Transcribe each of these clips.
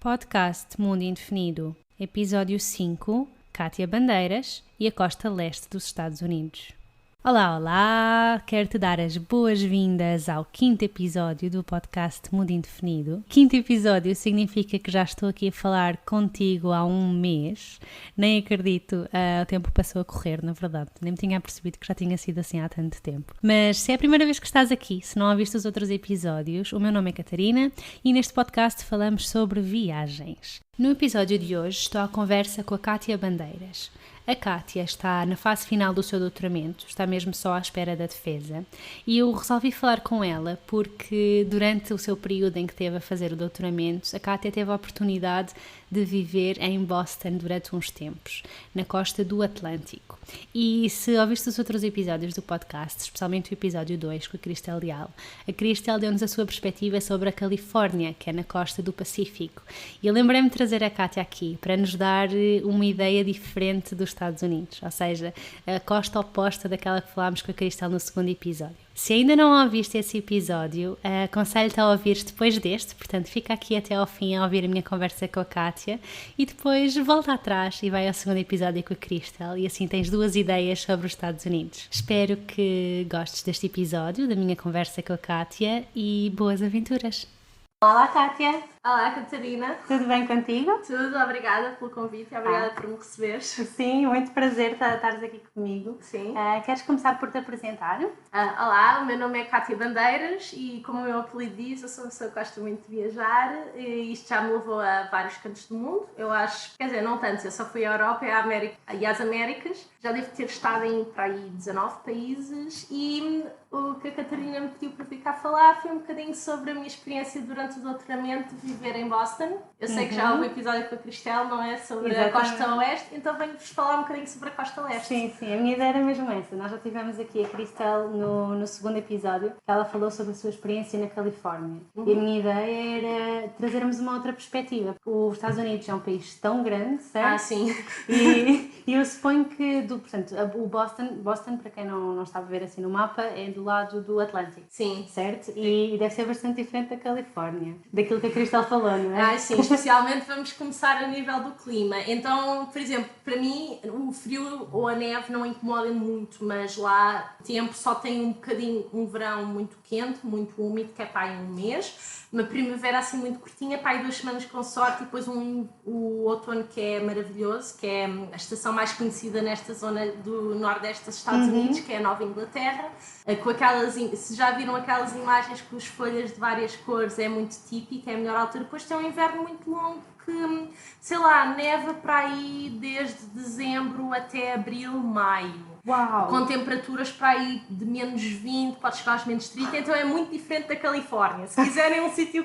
Podcast Mundo Indefinido, Episódio 5, Kátia Bandeiras e a costa leste dos Estados Unidos. Olá, olá! Quero-te dar as boas-vindas ao 5º episódio do podcast Mundo Indefinido. 5º episódio significa que já estou aqui a falar contigo há um mês. Nem acredito, o tempo passou a correr, na verdade. Nem me tinha percebido que já tinha sido assim há tanto tempo. Mas se é a primeira vez que estás aqui, se não ouviste os outros episódios, o meu nome é Catarina e neste podcast falamos sobre viagens. No episódio de hoje estou à conversa com a Kátia Bandeiras. A Kátia está na fase final do seu doutoramento, está mesmo só à espera da defesa, e eu resolvi falar com ela porque durante o seu período em que esteve a fazer o doutoramento, a Kátia teve a oportunidade de viver em Boston durante uns tempos, na costa do Atlântico. E se ouviste os outros episódios do podcast, especialmente o episódio 2 com a Cristel Leal, a Cristel deu-nos a sua perspectiva sobre a Califórnia, que é na costa do Pacífico. E eu lembrei-me de trazer a Kátia aqui para nos dar uma ideia diferente dos Estados Unidos, ou seja, a costa oposta daquela que falámos com a Cristel no segundo episódio. Se ainda não ouviste esse episódio, aconselho-te a ouvir depois deste, portanto fica aqui até ao fim a ouvir a minha conversa com a Kátia e depois volta atrás e vai ao segundo episódio com a Cristel e assim tens duas ideias sobre os Estados Unidos. Espero que gostes deste episódio, da minha conversa com a Kátia e boas aventuras! Olá Kátia! Olá Catarina! Tudo bem contigo? Tudo, obrigada pelo convite e obrigada por me receberes. Sim, muito prazer estares aqui comigo. Sim. Queres começar por te apresentar? Olá, o meu nome é Kátia Bandeiras e como o meu apelido diz, eu sou uma pessoa que gosta muito de viajar e isto já me levou a vários cantos do mundo. Eu acho, quer dizer, não tanto, eu só fui à Europa e às Américas. Já devo ter estado em para aí 19 países e o que a Catarina me pediu para ficar a falar foi um bocadinho sobre a minha experiência durante o doutoramento de viver em Boston. Eu sei que já houve um episódio com a Cristel, não é? Sobre Exatamente. A costa oeste, então venho-vos falar um bocadinho sobre a costa leste. Sim, a minha ideia era mesmo essa. Nós já tivemos aqui a Cristel no segundo episódio, que ela falou sobre a sua experiência na Califórnia. E a minha ideia era trazermos uma outra perspectiva. Os Estados Unidos é um país tão grande, certo? Sim. E eu suponho que, portanto, o Boston, para quem não está a ver assim no mapa, é do lado do Atlântico. Sim. Certo? E deve ser bastante diferente da Califórnia, daquilo que a Cristel falou, não é? Sim, especialmente vamos começar a nível do clima. Então, por exemplo, para mim o frio ou a neve não incomoda muito, mas lá o tempo só tem um bocadinho, um verão muito quente, muito úmido, que é para aí um mês, uma primavera assim muito curtinha, para aí 2 semanas com sorte, e depois o outono que é maravilhoso, que é a estação mais conhecida nesta zona do nordeste dos Estados Unidos, que é a Nova Inglaterra, com aquelas, se já viram aquelas imagens com as folhas de várias cores, é muito típica, é a melhor altura. Depois tem um inverno muito longo que, sei lá, neva para aí desde dezembro até abril, maio. Uau. Com temperaturas para aí de menos 20, pode chegar aos menos 30, então é muito diferente da Califórnia. Se quiserem um sítio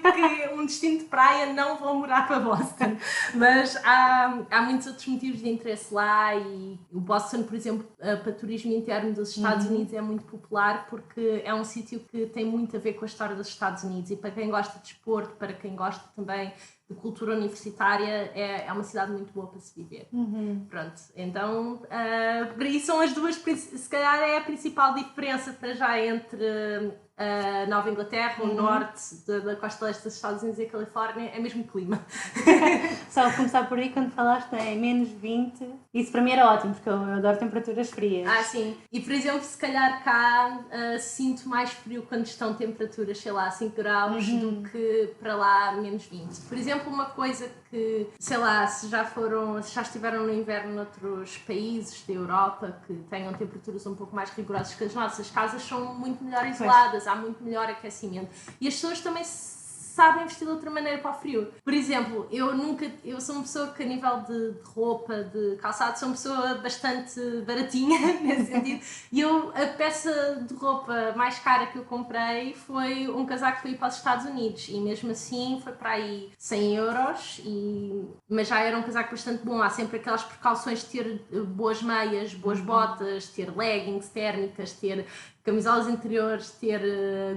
um destino de praia, não vão morar para Boston. Mas há muitos outros motivos de interesse lá e o Boston, por exemplo, para turismo interno dos Estados Unidos é muito popular porque é um sítio que tem muito a ver com a história dos Estados Unidos e para quem gosta de desporto, para quem gosta também de cultura universitária, é uma cidade muito boa para se viver. Pronto, então por aí são as duas, se calhar é a principal diferença para já entre a Nova Inglaterra, o norte da costa leste dos Estados Unidos e a Califórnia, é mesmo o clima. Só a começar por aí, quando falaste em menos 20, isso para mim era ótimo, porque eu adoro temperaturas frias. Sim. E por exemplo, se calhar cá sinto mais frio quando estão temperaturas, sei lá, 5 graus do que para lá menos 20. Por exemplo, uma coisa que, sei lá, se já estiveram no inverno noutros países da Europa que tenham temperaturas um pouco mais rigorosas que as nossas, casas são muito melhor isoladas, há muito melhor aquecimento. E as pessoas também sabem vestir de outra maneira para o frio. Por exemplo, eu sou uma pessoa que a nível de roupa, de calçado, sou uma pessoa bastante baratinha nesse sentido, e a peça de roupa mais cara que eu comprei foi um casaco que fui para os Estados Unidos e mesmo assim foi para aí 100 euros, mas já era um casaco bastante bom. Há sempre aquelas precauções de ter boas meias, boas botas, ter leggings térmicas, ter camisolas interiores, ter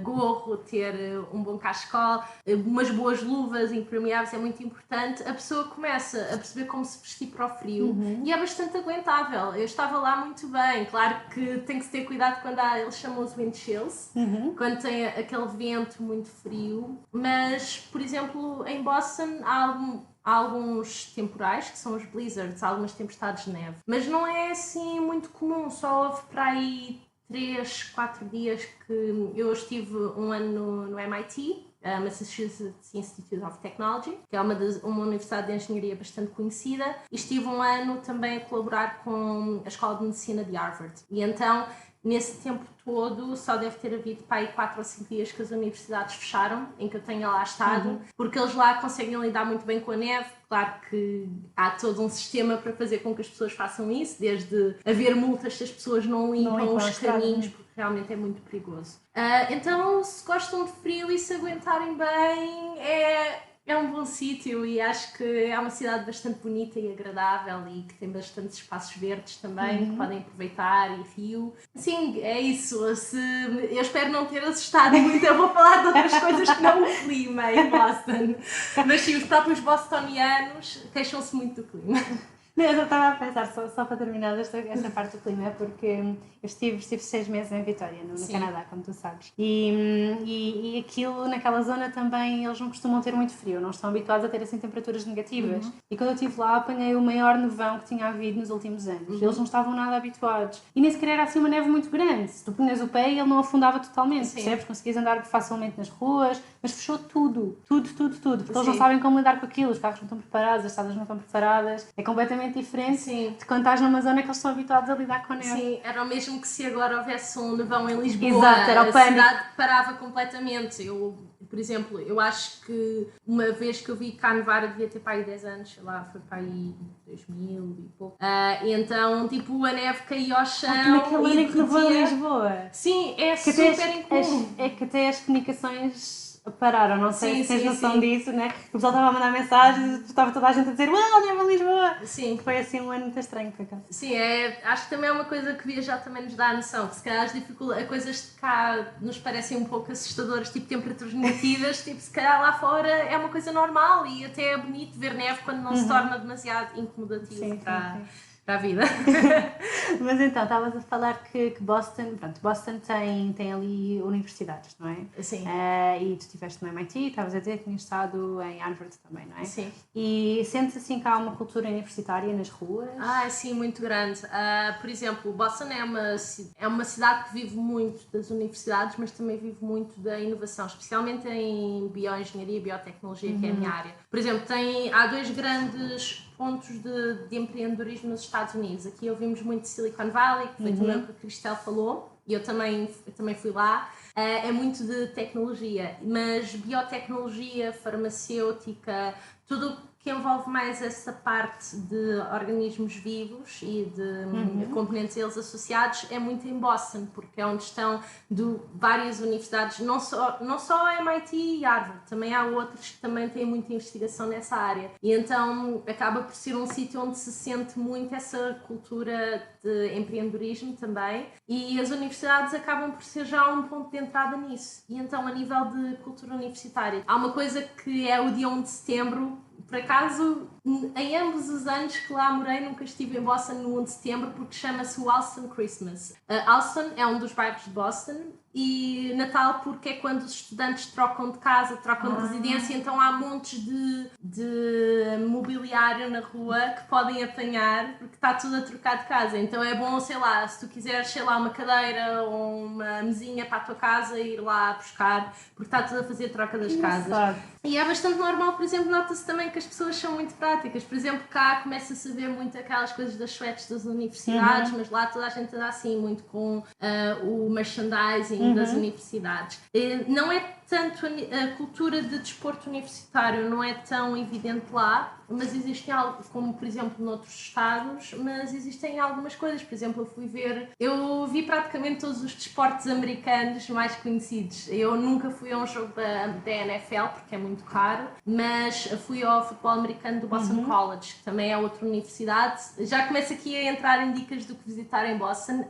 gorro, ter um bom cachecol, umas boas luvas impermeáveis é muito importante. A pessoa começa a perceber como se vestir para o frio e é bastante aguentável. Eu estava lá muito bem. Claro que tem que se ter cuidado quando eles chamam os wind chills, quando tem aquele vento muito frio. Mas, por exemplo, em Boston há alguns temporais, que são os blizzards, algumas tempestades de neve. Mas não é assim muito comum, só houve para aí 3, 4 dias que eu estive um ano no MIT, Massachusetts Institute of Technology, que é uma universidade de engenharia bastante conhecida, e estive um ano também a colaborar com a Escola de Medicina de Harvard. E então, nesse tempo todo, só deve ter havido para aí 4 ou 5 dias que as universidades fecharam, em que eu tenha lá estado, porque eles lá conseguem lidar muito bem com a neve. Claro que há todo um sistema para fazer com que as pessoas façam isso, desde haver multas se as pessoas não limpam os caminhos, porque realmente é muito perigoso. Então, se gostam de frio e se aguentarem bem, é um bom sítio, e acho que é uma cidade bastante bonita e agradável e que tem bastantes espaços verdes também que podem aproveitar, e rio. Sim, é isso. Eu espero não ter assustado muito, eu vou falar de outras coisas que não o clima em Boston. Mas sim, os próprios bostonianos queixam-se muito do clima. Não, eu estava a pensar, só para terminar esta parte do clima, porque eu estive 6 meses em Vitória, no Canadá, como tu sabes. E aquilo, naquela zona também, eles não costumam ter muito frio, não estão habituados a ter assim temperaturas negativas. E quando eu estive lá, apanhei o maior nevão que tinha havido nos últimos anos. Eles não estavam nada habituados. E nem sequer era assim uma neve muito grande. Se tu punhas o pé, ele não afundava totalmente, percebes? Conseguias andar facilmente nas ruas, mas fechou tudo. Porque eles não sabem como lidar com aquilo, os carros não estão preparados, as estradas não estão preparadas. É completamente diferente de quando estás numa zona que eles estão habituados a lidar com a neve. Sim, era o mesmo que se agora houvesse um nevão em Lisboa. Exato, era o pânico. A cidade parava completamente. Por exemplo, eu acho que uma vez que eu vi cá nevar, eu devia ter para aí 10 anos, sei lá, foi para aí 2000 e pouco. Então, tipo, a neve caía ao chão. Naquele ano que nevou em Lisboa. Sim, é que super incomum. É que até as comunicações pararam, não sei se tens noção disso, né? O pessoal estava a mandar mensagens, estava toda a gente a dizer uau, neve em Lisboa! Sim. Foi assim um ano muito estranho para cá. Sim, acho que também é uma coisa que viajar também nos dá a noção, que se calhar as coisas de cá nos parecem um pouco assustadoras, tipo temperaturas negativas, tipo, se calhar lá fora é uma coisa normal e até é bonito ver neve quando não se torna demasiado incomodativo para a vida. Mas então, estavas a falar que Boston tem ali universidades, não é? Sim. E tu estiveste no MIT, estavas a dizer que tinhas estado em Harvard também, não é? Sim. E sentes assim que há uma cultura universitária nas ruas? Sim, muito grande. Por exemplo, Boston é uma cidade que vive muito das universidades, mas também vive muito da inovação, especialmente em bioengenharia e biotecnologia, que é a minha área. Por exemplo, há 2 grandes pontos de empreendedorismo nos Estados Unidos. Aqui ouvimos muito de Silicon Valley, que foi também o que a Cristel falou, e eu também fui lá. É muito de tecnologia, mas biotecnologia, farmacêutica, tudo que envolve mais essa parte de organismos vivos e de componentes deles associados é muito em Boston, porque é onde estão várias universidades, não só a MIT e Harvard, também há outras que também têm muita investigação nessa área. E então acaba por ser um sítio onde se sente muito essa cultura de empreendedorismo também, e as universidades acabam por ser já um ponto de entrada nisso. E então, a nível de cultura universitária, há uma coisa que é o dia 1 de setembro. Por acaso, em ambos os anos que lá morei, nunca estive em Boston no 1 de setembro, porque chama-se o Allston Christmas. Allston é um dos bairros de Boston, e Natal porque é quando os estudantes trocam de casa, trocam de residência, então há montes de mobiliário na rua que podem apanhar, porque está tudo a trocar de casa. Então é bom, sei lá, se tu quiseres, sei lá, uma cadeira ou uma mesinha para a tua casa, ir lá buscar, porque está tudo a fazer troca das casas. E é bastante normal, por exemplo, nota-se também que as pessoas são muito práticas. Por exemplo, cá começa-se a ver muito aquelas coisas das sweats das universidades, mas lá toda a gente anda assim muito com o merchandising das universidades. Não é tanto a cultura de desporto universitário, não é tão evidente lá, mas existem algo, como por exemplo noutros estados, mas existem algumas coisas. Por exemplo, eu vi praticamente todos os desportos americanos mais conhecidos. Eu nunca fui a um jogo da NFL porque é muito caro, mas fui ao futebol americano do Boston College, que também é outra universidade. Já começo aqui a entrar em dicas do que visitar em Boston.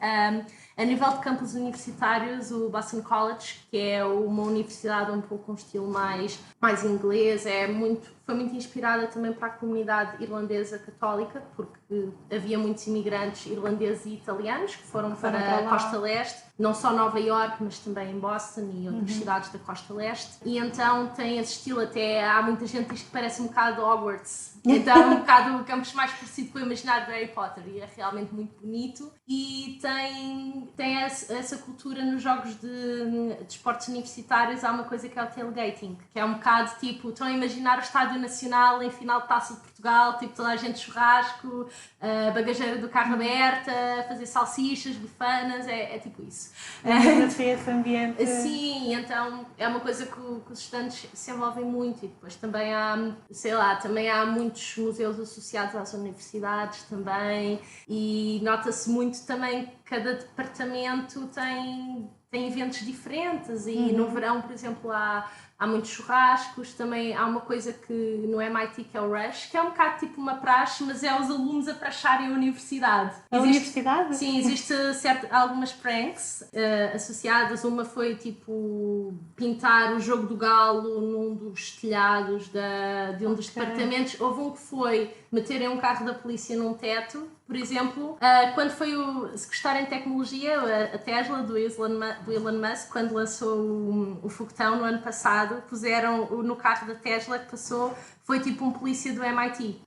A nível de campos universitários, o Boston College, que é uma universidade um pouco com um estilo mais inglês, foi muito inspirada também para a comunidade irlandesa católica, porque havia muitos imigrantes irlandeses e italianos que foram para a costa leste, não só Nova Iorque, mas também em Boston e outras cidades da costa leste. E então tem esse estilo, até há muita gente que diz que parece um bocado Hogwarts. Então é um bocado o campus mais parecido com o imaginário de Harry Potter, e é realmente muito bonito. E tem essa cultura nos jogos de esportes universitários. Há uma coisa que é o tailgating, que é um bocado tipo, estão a imaginar o Estádio Nacional em final de Taça de Portugal, tipo toda a gente churrasco, a bagageira do carro aberta, fazer salsichas, bufanas, é tipo isso. Esse ambiente. Sim, então é uma coisa que os estudantes se envolvem muito. E depois também há muitos museus associados às universidades também, e nota-se muito também que cada departamento tem eventos diferentes, e no verão, por exemplo, há muitos churrascos. Também há uma coisa que no MIT que é o Rush, que é um bocado tipo uma praxe, mas é os alunos a praxarem a universidade. Universidade? Sim, existe algumas pranks associadas. Uma foi tipo pintar o jogo do galo num dos telhados de um dos departamentos. Houve um que foi meterem um carro da polícia num teto, por exemplo. Quando foi o secretário em tecnologia, a Tesla, do Elon Musk, quando lançou o foguetão no ano passado, puseram no carro da Tesla que passou, foi tipo um polícia do MIT,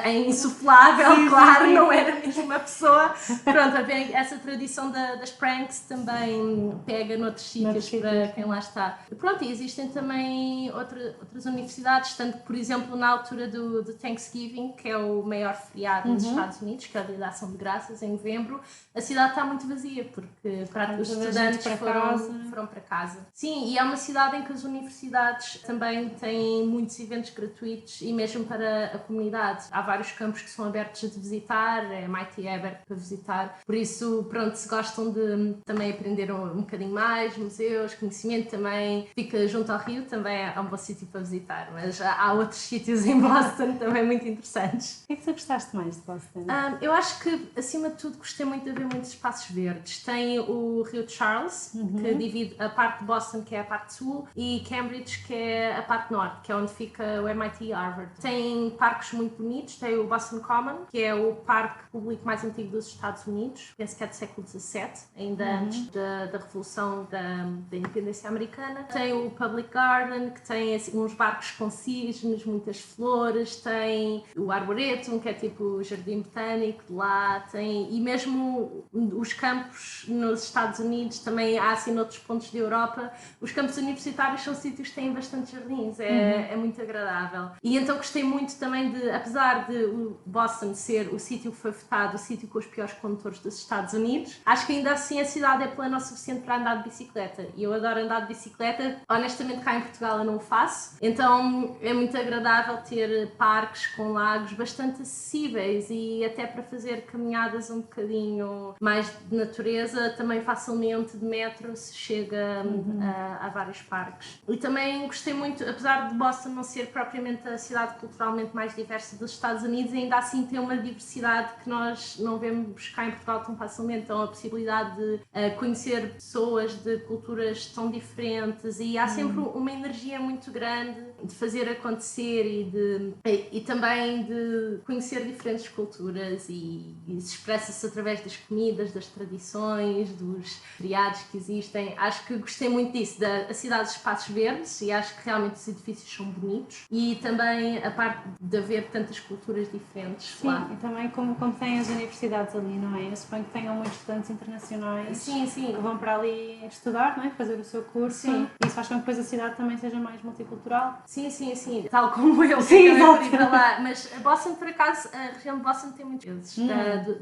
em insuflável, sim, claro, sim. Não era mesmo uma pessoa. Pronto, essa tradição das pranks também pega noutros sítios para quem lá está. Pronto, e existem também outras universidades, tanto que, por exemplo, na altura do Thanksgiving, que é o maior feriado nos Estados Unidos, que é o Dia da Ação de Graças, em novembro, a cidade está muito vazia, porque os estudantes foram para casa. Sim, e é uma cidade em que as universidades também têm muitos eventos gratuitos, e mesmo para a comunidade. Há vários campos que são abertos de visitar, a MIT é aberto para visitar, por isso, pronto, se gostam de também aprender um bocadinho mais, museus, conhecimento, também fica junto ao rio, também é um bom sítio para visitar, mas há outros sítios em Boston também muito interessantes. O que é que tu gostaste mais de Boston? Eu acho que, acima de tudo, gostei muito de haver muitos espaços verdes. Tem o Rio Charles, que divide a parte de Boston, que é a parte sul, e Cambridge, que é a parte norte, que é onde fica o MIT e Harvard. Tem parques muito bonitos. Tem o Boston Common, que é o parque público mais antigo dos Estados Unidos, penso que é do século XVII, ainda antes da Revolução da Independência Americana. Tem o Public Garden, que tem assim, uns barcos com cisnes, muitas flores. Tem o Arboretum, que é tipo o Jardim Botânico de lá. E mesmo os campos nos Estados Unidos, também há assim noutros pontos da Europa, os campos universitários são sítios que têm bastante jardins, é muito agradável. E então gostei muito também apesar de o Boston ser o sítio que foi votado o sítio com os piores condutores dos Estados Unidos, acho que ainda assim a cidade é plana o suficiente para andar de bicicleta, e eu adoro andar de bicicleta. Honestamente, cá em Portugal eu não o faço, então é muito agradável ter parques com lagos bastante acessíveis, e até para fazer caminhadas um bocadinho mais de natureza, também facilmente de metro se chega a vários parques. E também gostei muito, apesar de Boston não ser propriamente a cidade culturalmente mais diversa dos Estados Unidos, ainda assim tem uma diversidade que nós não vemos cá em Portugal tão facilmente. Então a possibilidade de conhecer pessoas de culturas tão diferentes, e há sempre uma energia muito grande de fazer acontecer e também de conhecer diferentes culturas, e se expressa-se através das comidas, das tradições, dos feriados que existem. Acho que gostei muito disso, da cidade dos espaços verdes, e acho que realmente os edifícios são bonitos, e também a parte de haver tantas culturas diferentes. Sim, lá. E também como tem as universidades ali, não é? Eu suponho que tenham muitos estudantes internacionais, sim, que vão para ali estudar, não é? Fazer o seu curso. Sim. E isso faz com que depois a cidade também seja mais multicultural. Sim, tal como eu, que acabei por ir para lá. Mas Boston, por acaso, a região de Boston tem muitos vezes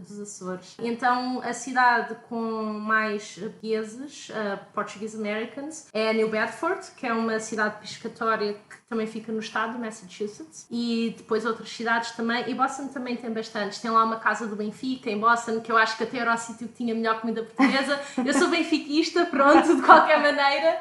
dos Açores. Então a cidade com mais portugueses, Portuguese Americans, é New Bedford, que é uma cidade pescatória que também fica no estado do Massachusetts, e depois outras cidades também, e Boston também tem bastantes. Tem lá uma casa do Benfica em Boston, que eu acho que até era o sítio que tinha melhor comida portuguesa. Eu sou benfiquista, pronto, de qualquer maneira.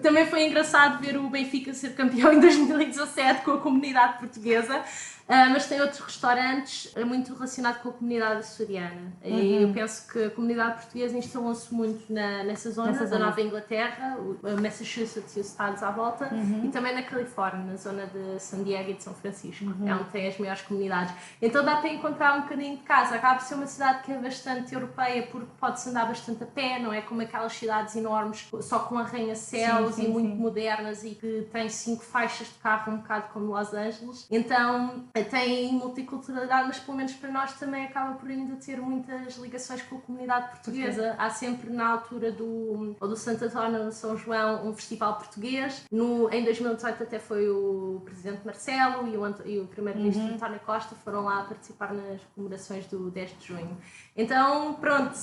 Também foi engraçado ver o Benfica ser campeão em 2017 com a comunidade portuguesa. Mas tem outros restaurantes muito relacionados com a comunidade açoriana. E eu penso que a comunidade portuguesa instalou-se muito nessa zona da Nova Inglaterra, o Massachusetts e os estados à volta, e também na Califórnia, na zona de San Diego e de São Francisco, é onde tem as maiores comunidades. Então dá para encontrar um bocadinho de casa. Acaba por ser uma cidade que é bastante europeia, porque pode-se andar bastante a pé, não é como aquelas cidades enormes, só com arranha-céus e muito modernas e que têm 5 faixas de carro, um bocado como Los Angeles. Então tem multiculturalidade, mas pelo menos para nós também acaba por ainda ter muitas ligações com a comunidade portuguesa. Há sempre na altura do Santo António ou do São João um festival português. Em 2018 até foi o Presidente Marcelo e o Primeiro-Ministro António Costa foram lá participar nas comemorações do 10 de junho. Então, pronto,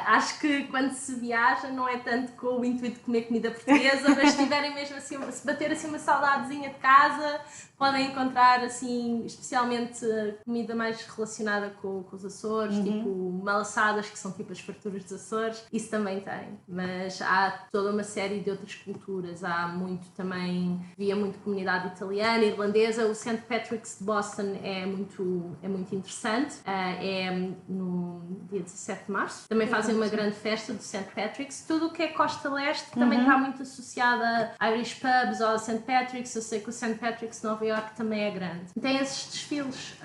acho que quando se viaja não é tanto com o intuito de comer comida portuguesa, mas se tiverem mesmo assim, se bater assim uma saudadezinha de casa, podem encontrar assim, especialmente comida mais relacionada com os Açores, tipo malassadas, que são tipo as farturas dos Açores, isso também tem. Mas há toda uma série de outras culturas, há muito também, havia muito comunidade italiana, irlandesa, o St. Patrick's de Boston é muito interessante, é no dia 17 de março. Também fazem uma grande festa do St. Patrick's. Tudo o que é Costa Leste também está muito associado a Irish pubs ou a St. Patrick's. Eu sei que o St. Patrick's de Nova York também é grande. Tem esses desfiles.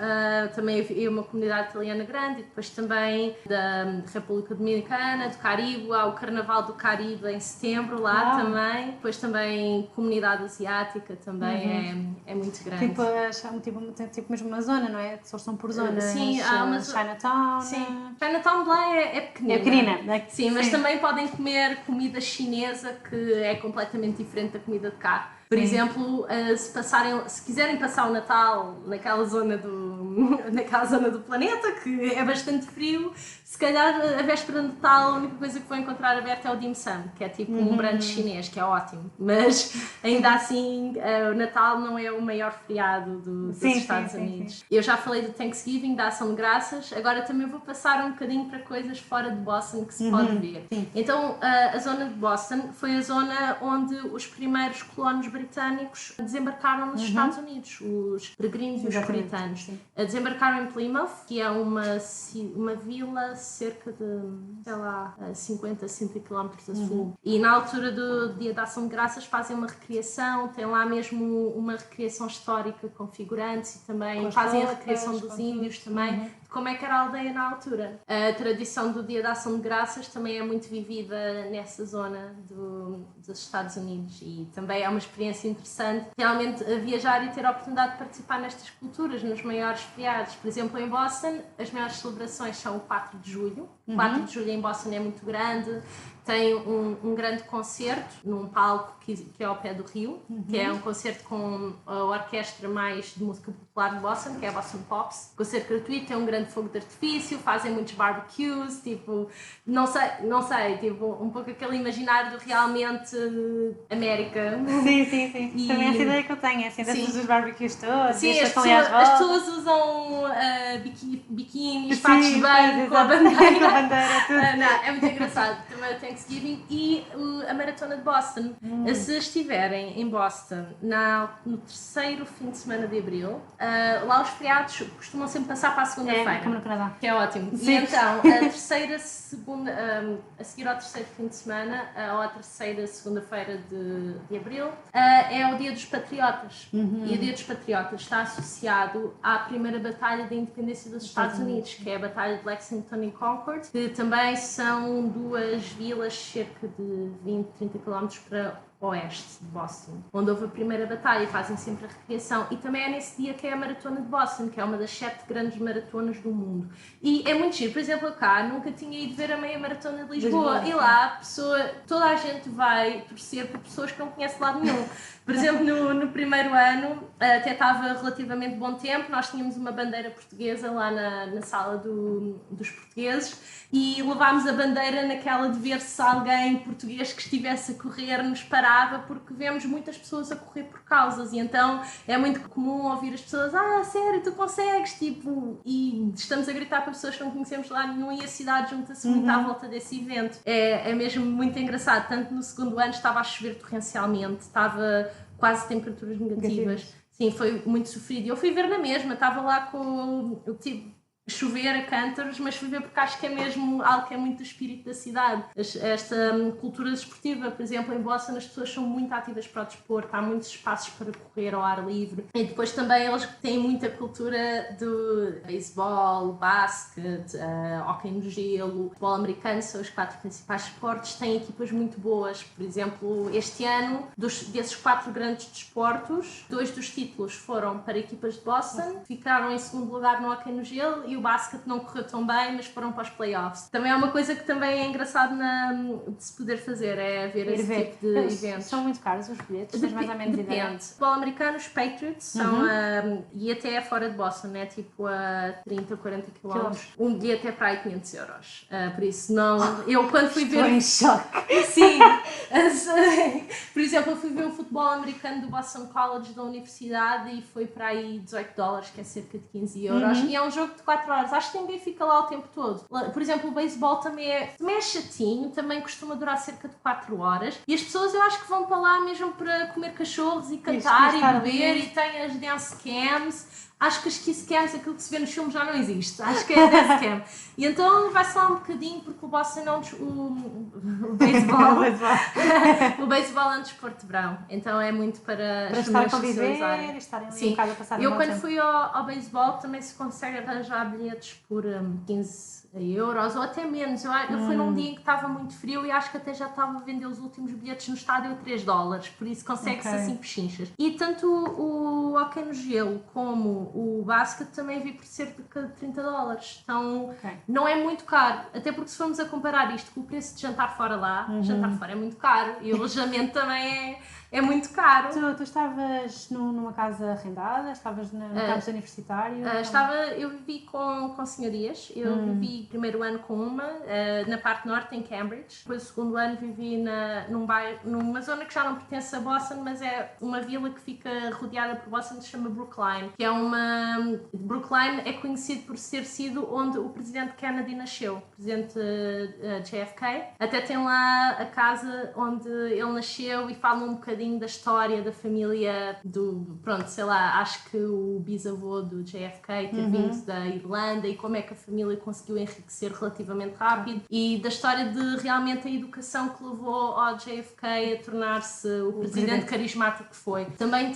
Também havia uma comunidade italiana grande e depois também da República Dominicana, do Caribe. Há o Carnaval do Caribe em setembro lá também. Depois também comunidade asiática também é muito grande. Tipo mesmo uma zona, não é? Só estão por zonas. Sim, há uma Chinatown. Sim. Chinatown de lá é pequenina. É pequenina. Sim, mas também podem comer comida chinesa que é completamente diferente da comida de cá. Por exemplo, se quiserem passar o Natal naquela zona do planeta, que é bastante frio, se calhar a véspera de Natal a única coisa que vão encontrar aberta é o dim sum, que é tipo um brunch chinês, que é ótimo. Mas ainda assim, o Natal não é o maior feriado dos Estados Unidos. Eu já falei do Thanksgiving, da Ação de Graças, agora também vou passar um bocadinho para coisas fora de Boston que se pode ver. Então, a zona de Boston foi a zona onde os primeiros colonos britânicos desembarcaram nos Estados Unidos, os peregrinos e os puritanos. Desembarcaram em Plymouth, que é uma vila cerca de, sei lá, 50 km a sul. E na altura do Dia da Ação de Graças fazem uma recriação, tem lá mesmo uma recriação histórica com figurantes e também fazem a recriação dos índios também, de como é que era a aldeia na altura. A tradição do Dia da Ação de Graças também é muito vivida nessa zona dos Estados Unidos e também é uma experiência interessante realmente viajar e ter a oportunidade de participar nestas culturas, nos maiores feriados. Por exemplo, em Boston, as maiores celebrações são o 4 de julho. O 4 de julho em Boston é muito grande, tem um grande concerto num palco que é ao pé do rio, que é um concerto com a orquestra mais de música popular de Boston, que é a Boston Pops. Concerto gratuito, tem um grande fogo de artifício, fazem muitos barbecues, tipo, não sei, tipo, um pouco aquele imaginário do realmente América. Sim. E... Também essa ideia que eu tenho, assim, dos barbecues todos. Sim, as pessoas usam biquínis, fatos de banho, com a bandeira. É muito engraçado. Também o Thanksgiving e a Maratona de Boston. Se estiverem em Boston no terceiro fim de semana de abril, lá os feriados costumam sempre passar para a segunda-feira. Como no Canadá. Que é ótimo. Sim. E então, a seguir ao terceiro fim de semana, ou à terceira segunda-feira de abril, é o Dia dos Patriotas. E o Dia dos Patriotas está associado à primeira batalha da independência dos Estados Unidos, que é a Batalha de Lexington e Concord, que também são duas vilas cerca de 20, 30 km para oeste de Boston, onde houve a primeira batalha e fazem sempre a recriação. E também é nesse dia que é a Maratona de Boston, que é uma das 7 grandes maratonas do mundo. E é muito giro. Por exemplo, cá nunca tinha ido ver a meia maratona de Lisboa. E lá toda a gente vai torcer por pessoas que não conhecem de lado nenhum. Por exemplo, no primeiro ano, até estava relativamente bom tempo, nós tínhamos uma bandeira portuguesa lá na sala dos portugueses e levámos a bandeira naquela de ver se alguém português que estivesse a correr nos parava parava, porque vemos muitas pessoas a correr por causas e então é muito comum ouvir as pessoas sério, tu consegues, tipo, e estamos a gritar para pessoas que não conhecemos lá nenhum e a cidade junta-se muito à volta desse evento. É mesmo muito engraçado, tanto no segundo ano estava a chover torrencialmente, estava quase temperaturas negativas. Sim, foi muito sofrido. Eu fui ver na mesma, estava lá com o tipo chover a cântaros, mas fui ver porque acho que é mesmo algo que é muito do espírito da cidade. Esta cultura desportiva, por exemplo, em Boston as pessoas são muito ativas para o desporto, há muitos espaços para correr ao ar livre. E depois também eles têm muita cultura do beisebol, basquete, hóquei no gelo, futebol americano, são os 4 principais esportes, têm equipas muito boas. Por exemplo, este ano, desses 4 grandes desportos, 2 dos títulos foram para equipas de Boston, ficaram em segundo lugar no hóquei no gelo e o basquete não correu tão bem, mas foram para os playoffs. Também é uma coisa que também é engraçado de se poder fazer, é ver esse tipo de eventos. São muito caros os bilhetes, tens mais ou menos depende. ideia? Futebol americano, os Patriots são e até é fora de Boston, né? Tipo a 30, 40 km. Um bilhete é para aí 500 euros. Por isso não... Eu quando fui ver... Estou em choque. Sim. Por exemplo, eu fui ver o futebol americano do Boston College da universidade e foi para aí $18, que é cerca de 15 euros. E é um jogo de 4 horas. Acho que ninguém fica lá o tempo todo. Por exemplo, o beisebol também é chatinho, também costuma durar cerca de 4 horas. E as pessoas eu acho que vão para lá mesmo para comer cachorros e cantar e beber e tem as dance cams. Acho que as kiss cams, aquilo que se vê nos filmes já não existe. Acho que é a dance cam. E então vai só um bocadinho porque o Boston não... O beisebol... o beisebol é um desporto de verão. Então é muito para as estar a conviver e estarem ali Sim. em casa a passar Eu quando fui ao beisebol também se consegue arranjar bilhetes por 15 euros ou até menos. Eu fui num dia em que estava muito frio e acho que até já estava a vender os últimos bilhetes no estádio a $3, por isso consegue-se assim pechinchas. E tanto o hóquei no gelo como o basquete também vi por cerca de $30. Então não é muito caro, até porque se formos a comparar isto com o preço de jantar fora lá, jantar fora é muito caro e o alojamento também é muito caro. Tu estavas numa casa arrendada? Estavas no campus universitário? Eu vivi com senhorias. Eu vivi primeiro ano com uma, na parte norte, em Cambridge. Depois, o segundo ano, vivi numa zona que já não pertence a Boston, mas é uma vila que fica rodeada por Boston, que se chama Brookline. Que é Brookline é conhecido por ter sido onde o presidente Kennedy nasceu, o presidente JFK. Até tem lá a casa onde ele nasceu e fala um bocadinho da história da família acho que o bisavô do JFK ter vindo da Irlanda e como é que a família conseguiu enriquecer relativamente rápido e da história de realmente a educação que levou ao JFK a tornar-se o presidente carismático que foi. Também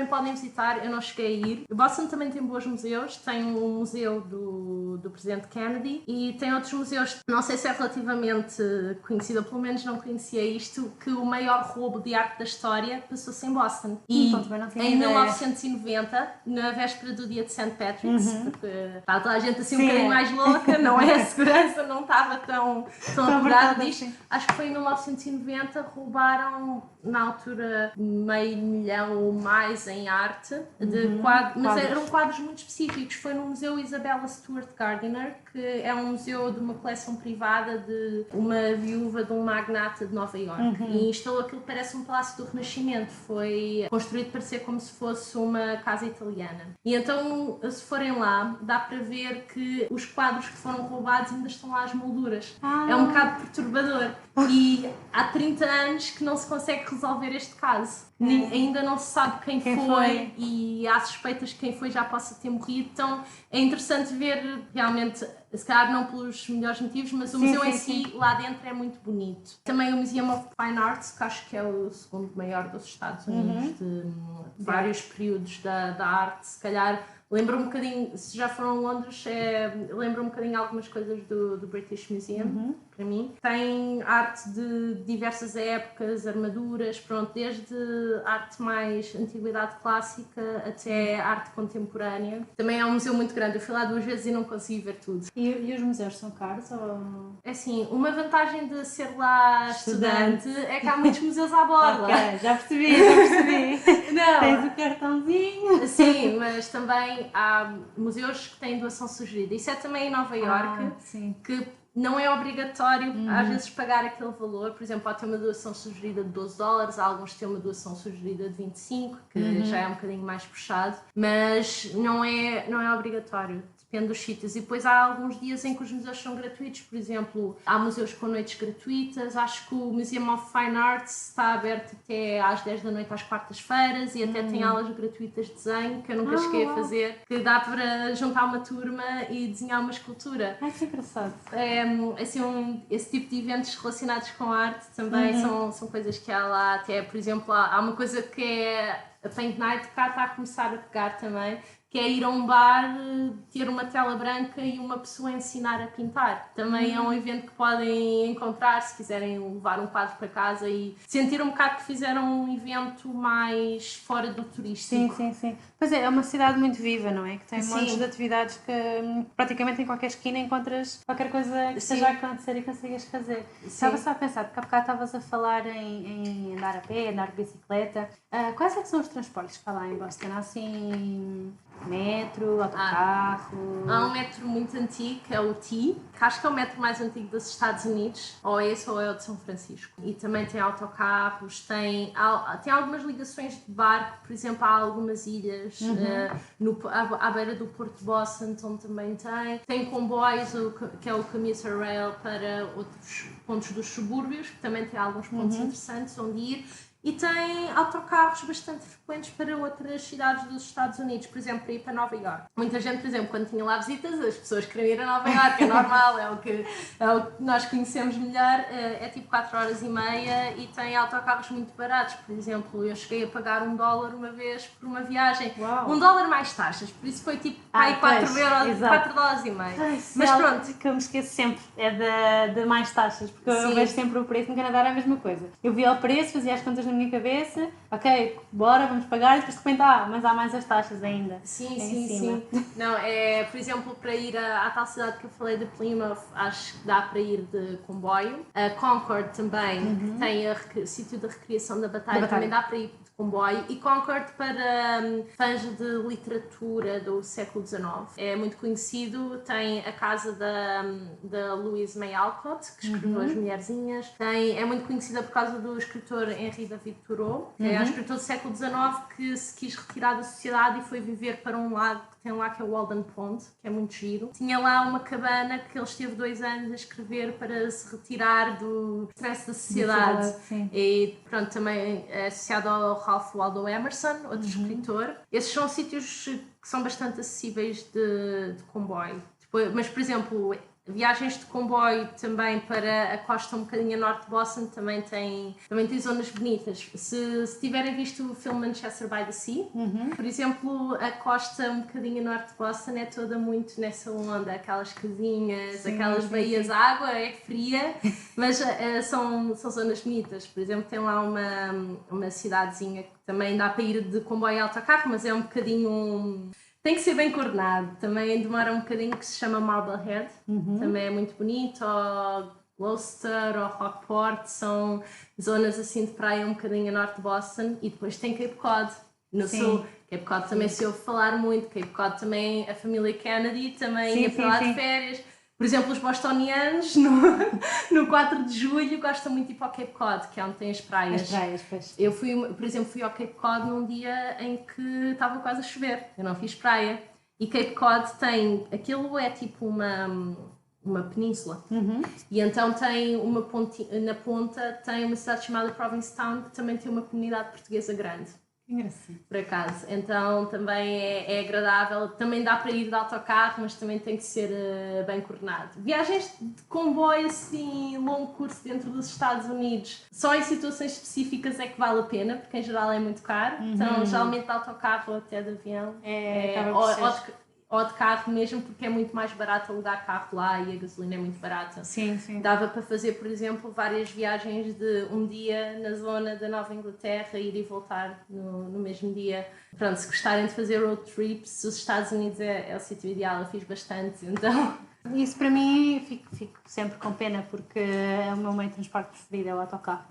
podem visitar, eu não cheguei a ir. Boston também tem bons museus, tem um museu do presidente Kennedy e tem outros museus, não sei se é relativamente conhecido, ou pelo menos não conhecia isto, que o maior roubo de arte da história passou-se em Boston. E em 1990, na véspera do dia de St. Patrick's, porque estava toda a gente assim um bocadinho mais louca, não é? A segurança não estava tão apurada disto. Acho que foi em 1990, roubaram na altura $500 mil ou mais em arte, de quadros, mas eram quadros muito específicos. Foi no Museu Isabella Stewart Gardiner, que é um museu de uma coleção privada de uma viúva de um magnata de Nova Iorque. E instalou aquilo que parece um palácio do Renascimento. Foi construído para ser como se fosse uma casa italiana. E então, se forem lá, dá para ver que os quadros que foram roubados ainda estão lá as molduras. É um bocado perturbador. E há 30 anos que não se consegue resolver este caso. Ainda não se sabe quem foi e há suspeitas que quem foi já possa ter morrido. Então é interessante ver realmente, se calhar não pelos melhores motivos, mas o museu em si, lá dentro, é muito bonito. Também o Museum of Fine Arts, que acho que é o segundo maior dos Estados Unidos, de vários períodos da arte, se calhar. Lembro um bocadinho, se já foram a Londres, lembro um bocadinho algumas coisas do British Museum, para mim. Tem arte de diversas épocas, armaduras, desde arte mais antiguidade clássica até arte contemporânea. Também é um museu muito grande, eu fui lá 2 vezes e não consegui ver tudo. E os museus são caros? Ou... É assim, uma vantagem de ser lá estudante é que há muitos museus à borla. Ok, já percebi. Não. Tens o cartãozinho. Sim, mas também há museus que têm doação sugerida. Isso é também em Nova Iorque, que não é obrigatório às vezes pagar aquele valor. Por exemplo, pode ter uma doação sugerida de $12, alguns têm uma doação sugerida de 25, que já é um bocadinho mais puxado, mas não é obrigatório. Depende dos sítios. E depois há alguns dias em que os museus são gratuitos. Por exemplo, há museus com noites gratuitas. Acho que o Museum of Fine Arts está aberto até às 10 da noite às quartas-feiras e até tem aulas gratuitas de desenho, que eu nunca cheguei a fazer, que dá para juntar uma turma e desenhar uma escultura. Ai, que engraçado. Assim, esse tipo de eventos relacionados com arte também são coisas que há lá. Até, por exemplo, há uma coisa que é a Paint Night, que cá está a começar a pegar também, que é ir a um bar, ter uma tela branca e uma pessoa ensinar a pintar. Também é um evento que podem encontrar se quiserem levar um quadro para casa e sentir um bocado que fizeram um evento mais fora do turístico. Sim. Pois é uma cidade muito viva, não é? Que tem montes de atividades que praticamente em qualquer esquina encontras qualquer coisa que esteja a acontecer e consigas fazer. Estava só a pensar, porque há bocado estavas a falar em andar a pé, andar de bicicleta. Quais é que são os transportes que há lá em Boston? Há assim... metro, autocarro... Há um metro muito antigo, que é o T, que acho que é o metro mais antigo dos Estados Unidos, ou esse ou é o de São Francisco. E também tem autocarros, tem algumas ligações de barco, por exemplo, há algumas ilhas à beira do Porto de Boston, onde também tem comboios, que é o Commuter Rail, para outros pontos dos subúrbios, que também tem alguns pontos interessantes onde ir. E tem autocarros bastante frequentes para outras cidades dos Estados Unidos, por exemplo, para ir para Nova Iorque. Muita gente, por exemplo, quando tinha lá visitas, as pessoas queriam ir a Nova Iorque, é normal, é o que nós conhecemos melhor, é tipo 4 horas e meia e tem autocarros muito baratos. Por exemplo, eu cheguei a pagar $1 uma vez por uma viagem. Uau. $1 mais taxas, por isso foi tipo $4,50. Mas pronto, que eu me esqueço sempre, é de mais taxas, porque eu vejo sempre o preço. No Canadá era a mesma coisa. Eu via o preço, fazia as contas na minha cabeça, ok, bora, vamos pagar, e depois de repente, mas há mais as taxas ainda. Sim. Não, por exemplo, para ir à tal cidade que eu falei de Plymouth, acho que dá para ir de comboio. A Concord também, que tem o sítio de recriação da batalha, também dá para ir de comboio. E Concord, para fãs de literatura do século XIX, é muito conhecido. Tem a casa da Louise May Alcott, que escreveu As Mulherzinhas. É muito conhecida por causa do escritor Henri David Thoreau, que é um escritor do século XIX que se quis retirar da sociedade e foi viver para um lago que tem lá, que é o Walden Pond, que é muito giro. Tinha lá uma cabana que ele esteve 2 anos a escrever para se retirar do stress da sociedade. E pronto, também é associado ao Ralph Waldo Emerson, outro escritor. Esses são sítios que são bastante acessíveis de comboio. Mas, por exemplo, viagens de comboio também para a costa um bocadinho a norte de Boston também tem zonas bonitas. Se tiverem visto o filme Manchester by the Sea, por exemplo, a costa um bocadinho a norte de Boston é toda muito nessa onda, aquelas casinhas, aquelas baías, a água é fria, mas são zonas bonitas. Por exemplo, tem lá uma cidadezinha que também dá para ir de comboio e autocarro, mas é um bocadinho... Tem que ser bem coordenado, também demora um bocadinho, que se chama Marblehead, também é muito bonito, ou Gloucester, ou Rockport, são zonas assim de praia um bocadinho a norte de Boston, e depois tem Cape Cod, no sul. Cape Cod também se ouve falar muito, Cape Cod também, a família Kennedy também ia para lá de férias. Por exemplo, os bostonianos no 4 de julho gostam muito de ir para o Cape Cod, que é onde tem as praias. As praias, pois. Eu fui ao Cape Cod num dia em que estava quase a chover, eu não fiz praia. E Cape Cod aquilo é tipo uma península. E então tem uma pontinha, na ponta tem uma cidade chamada Provincetown, que também tem uma comunidade portuguesa grande. Engraçado. Por acaso, então também é agradável, também dá para ir de autocarro, mas também tem que ser bem coordenado. Viagens de comboio assim, longo curso dentro dos Estados Unidos, só em situações específicas é que vale a pena, porque em geral é muito caro, então geralmente de autocarro ou até de avião, ou de carro mesmo, porque é muito mais barato alugar carro lá e a gasolina é muito barata. Sim. Dava para fazer, por exemplo, várias viagens de um dia na zona da Nova Inglaterra, ir e voltar no mesmo dia. Pronto, se gostarem de fazer road trips, os Estados Unidos é o sítio ideal, eu fiz bastante, então Isso para mim, fico sempre com pena, porque o meu meio de transporte preferido é o autocarro,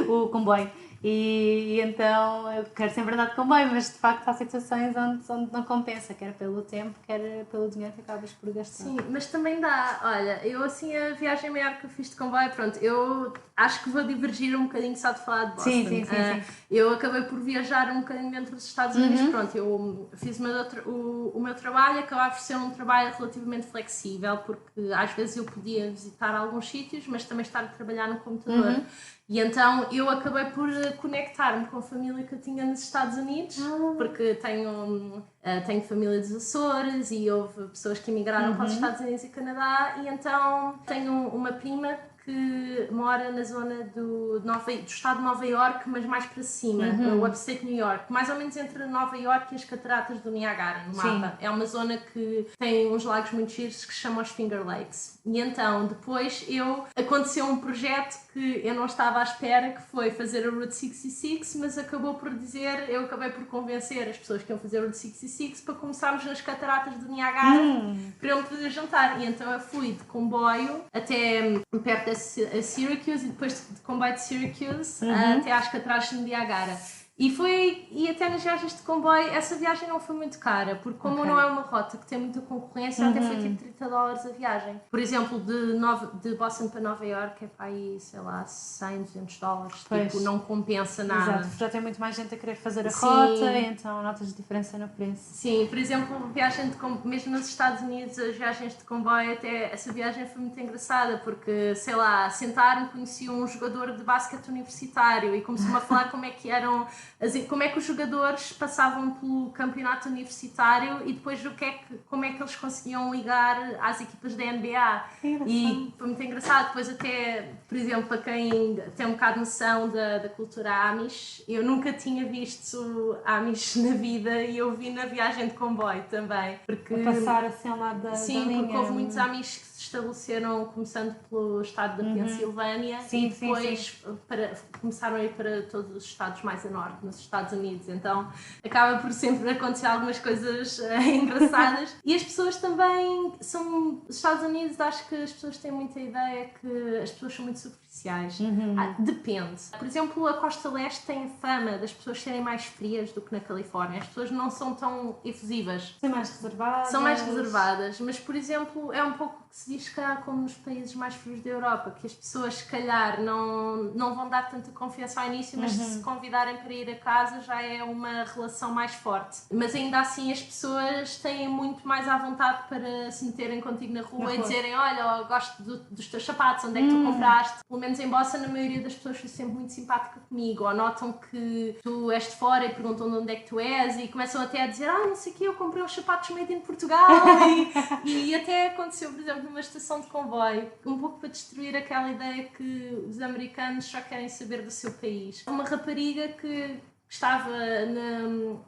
o comboio. E então eu quero sempre andar de comboio, mas de facto há situações onde não compensa, quer pelo tempo, quer pelo dinheiro que acabas por gastar. Sim, mas também dá, olha, eu assim a viagem maior que eu fiz de comboio, pronto, eu acho que vou divergir um bocadinho só de falar de Boston. Sim. Eu acabei por viajar um bocadinho dentro dos Estados Unidos, pronto, eu fiz o meu trabalho, acabava por ser um trabalho relativamente flexível, porque às vezes eu podia visitar alguns sítios, mas também estar a trabalhar no computador. E então eu acabei por conectar-me com a família que eu tinha nos Estados Unidos, porque tenho família dos Açores e houve pessoas que emigraram para os Estados Unidos e Canadá, e então tenho uma prima que mora na zona do estado de Nova Iorque, mas mais para cima, o upstate New York, mais ou menos entre Nova Iorque e as cataratas do Niagara, no mapa. É uma zona que tem uns lagos muito giros que se chamam os Finger Lakes. E então, depois aconteceu um projeto que eu não estava à espera, que foi fazer a Route 66, mas eu acabei por convencer as pessoas que iam fazer a Route 66 para começarmos nas cataratas do Niagara, para eu me poder juntar. E então eu fui de comboio até perto a Syracuse e depois de comboio de Syracuse até às cataratas do Niagara. E até nas viagens de comboio, essa viagem não foi muito cara, porque como não é uma rota que tem muita concorrência, até foi tipo $30 a viagem. Por exemplo, de Boston para Nova Iorque é para aí, sei lá, $100, $200. Tipo, não compensa nada. Exato, já tem muito mais gente a querer fazer a rota, então notas de diferença no preço. Sim, por exemplo, mesmo nos Estados Unidos, as viagens de comboio, até essa viagem foi muito engraçada, porque, sei lá, sentaram, conheci um jogador de basquete universitário e começou-me a falar como é que os jogadores passavam pelo campeonato universitário e depois como é que eles conseguiam ligar às equipas da NBA. E foi muito engraçado. Depois até, por exemplo, para quem tem um bocado de noção da cultura Amish, eu nunca tinha visto Amish na vida e eu vi na viagem de comboio também. Porque, a passar assim ao lado da linha. Porque houve muitos Amish que se estabeleceram começando pelo estado da Pensilvânia e depois começaram a ir para todos os estados mais a norte, nos Estados Unidos. Então acaba por sempre acontecer algumas coisas engraçadas. E as pessoas também os Estados Unidos, acho que as pessoas têm muita ideia que as pessoas são muito superficiais. Depende. Por exemplo, a Costa Leste tem a fama das pessoas serem mais frias do que na Califórnia. As pessoas não são tão efusivas. São mais reservadas. Mas, por exemplo, é um pouco que se diz cá como nos países mais frios da Europa, que as pessoas se calhar não vão dar tanta confiança ao início, mas se convidarem para ir a casa já é uma relação mais forte. Mas ainda assim as pessoas têm muito mais à vontade para se meterem contigo na rua e dizerem: olha, eu gosto dos teus sapatos, onde é que tu compraste? Pelo menos em Boston a maioria das pessoas foi sempre muito simpática comigo, ou notam que tu és de fora e perguntam de onde é que tu és e começam até a dizer: não sei o quê, eu comprei os sapatos made in Portugal. e até aconteceu, por exemplo, numa estação de comboio, um pouco para destruir aquela ideia que os americanos só querem saber do seu país. Uma rapariga que estava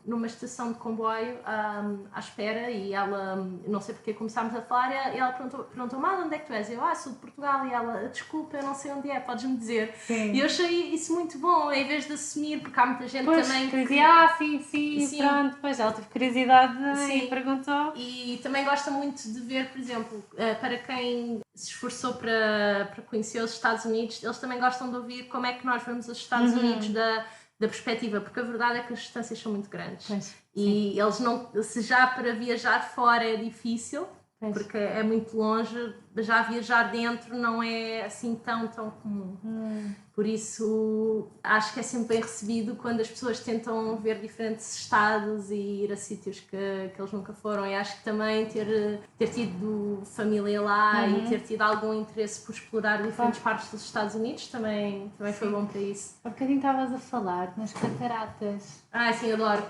numa estação de comboio à espera e ela, não sei porque começámos a falar, e ela perguntou-me: onde é que tu és? Eu, sou de Portugal. E ela: desculpa, eu não sei onde é, podes-me dizer? Sim. E eu achei isso muito bom, em vez de assumir, porque há muita gente também que dizia: sim, pronto, pois ela teve curiosidade e perguntou. E também gosta muito de ver, por exemplo, para quem se esforçou para conhecer os Estados Unidos, eles também gostam de ouvir como é que nós vemos os Estados Unidos da perspectiva, porque a verdade é que as distâncias são muito grandes. E eles se já para viajar fora é difícil, porque é muito longe, já viajar dentro não é assim tão comum. Por isso acho que é sempre bem recebido quando as pessoas tentam ver diferentes estados e ir a sítios que eles nunca foram. E acho que também ter tido família lá e ter tido algum interesse por explorar diferentes partes dos Estados Unidos também foi bom para isso. Há bocadinho estavas a falar nas cataratas. Sim, adoro.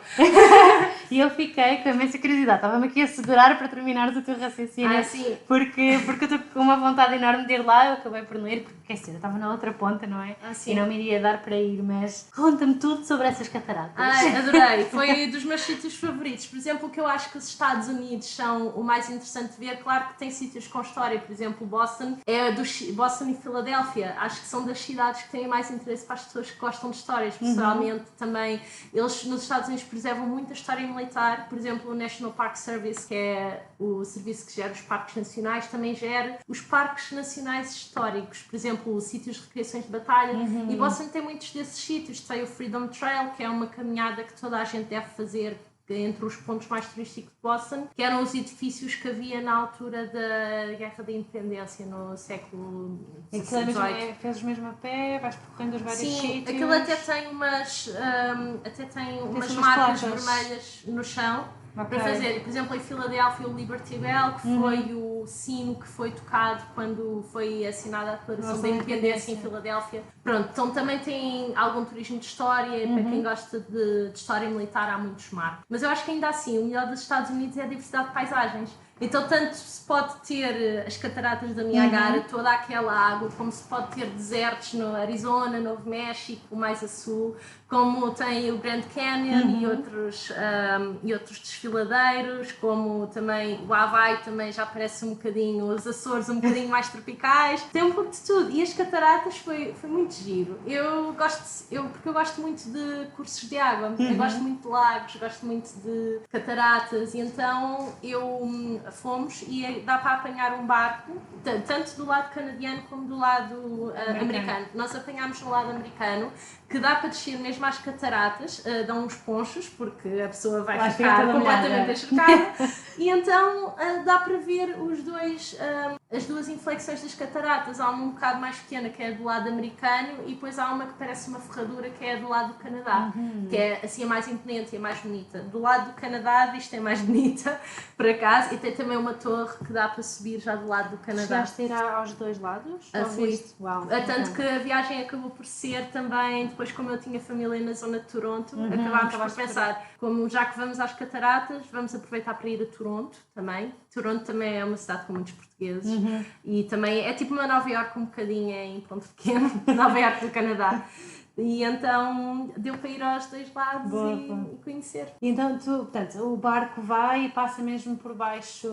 E eu fiquei com imensa curiosidade. Estava-me aqui a segurar para terminares o teu raciocínio. Sim. Porque eu estou com uma vontade enorme de ir lá. Eu acabei por não ir, porque quer dizer, eu estava na outra ponta, não é? E não me iria dar para ir, mas conta-me tudo sobre essas cataratas. Adorei. Foi dos meus sítios favoritos. Por exemplo, o que eu acho que os Estados Unidos são o mais interessante de ver, claro que tem sítios com história. Por exemplo, Boston e Filadélfia. Acho que são das cidades que têm mais interesse para as pessoas que gostam de histórias. Pessoalmente também, eles nos Estados Unidos preservam muito a história militar. Por exemplo, o National Park Service, que é o serviço que gera os parques nacionais também gera os parques nacionais históricos, por exemplo, sítios de recreações de batalha, e Boston tem muitos desses sítios. Tem o Freedom Trail, que é uma caminhada que toda a gente deve fazer entre os pontos mais turísticos de Boston, que eram os edifícios que havia na altura da Guerra da Independência, no século XVIII. Fazes mesmo a pé, vais percorrendo os vários sítios. Sim, aquilo até tem umas marcas vermelhas no chão para fazer. Por exemplo, em Filadélfia, o Liberty Bell, que foi o sino que foi tocado quando foi assinada a Declaração da Independência em Filadélfia. Pronto, então também tem algum turismo de história, para quem gosta de história militar há muitos marcos. Mas eu acho que ainda assim, o melhor dos Estados Unidos é a diversidade de paisagens. Então tanto se pode ter as cataratas da Niagara, toda aquela água, como se pode ter desertos no Arizona, Novo México, mais a sul, como tem o Grand Canyon e outros desfiladeiros, como também o Havaí também já parece um bocadinho, os Açores um bocadinho mais tropicais, tem um pouco de tudo. E as cataratas foi muito giro. Porque eu gosto muito de cursos de água, eu gosto muito de lagos, gosto muito de cataratas, e então fomos e dá para apanhar um barco, tanto do lado canadiano como do lado americano. Nós apanhámos no lado americano, que dá para descer mesmo às cataratas, dão uns ponchos, porque a pessoa vai ficar completamente encharcada, e então dá para ver as duas inflexões das cataratas. Há uma um bocado mais pequena, que é do lado americano, e depois há uma que parece uma ferradura, que é do lado do Canadá, que é assim a mais imponente e a mais bonita. Do lado do Canadá, isto é mais bonita, por acaso, e tem também uma torre que dá para subir já do lado do Canadá. Chegaste a ir aos dois lados? Fui. Tanto que a viagem acabou por ser também, depois como eu tinha família na zona de Toronto, acabámos por pensar, como já que vamos às cataratas, vamos aproveitar para ir a Toronto também. Toronto também é uma cidade com muitos portugueses e também é tipo uma Nova Iorque um bocadinho em ponto pequeno, Nova Iorque do Canadá. E então deu para ir aos dois lados e conhecer. E então portanto, o barco vai e passa mesmo por baixo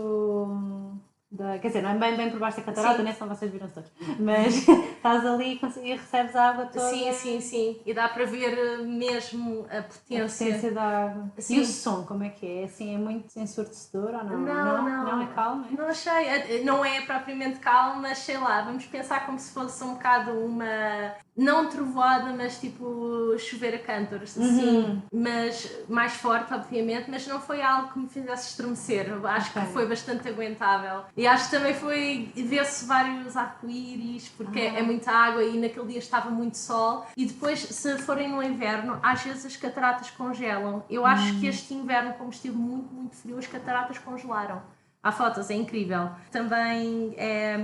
quer dizer, não é bem por baixo da catarata, né? Senão vocês viram todos. Mas estás ali e recebes a água toda. Sim. E dá para ver mesmo a potência da água. Sim. E o som, como é que é? Assim, é muito ensurdecedor ou não? Não é calmo? É? Não achei. Não é propriamente calmo, mas sei lá, vamos pensar como se fosse um bocado uma... Não trovoada, mas tipo chover a cântaros, assim, mas mais forte, obviamente, mas não foi algo que me fizesse estremecer. Acho que foi bastante aguentável. E acho que também foi ver-se vários arco-íris, porque é muita água e naquele dia estava muito sol. E depois, se forem no inverno, às vezes as cataratas congelam. Eu acho que este inverno, como esteve muito, muito frio, as cataratas congelaram. Há fotos, é incrível. Também é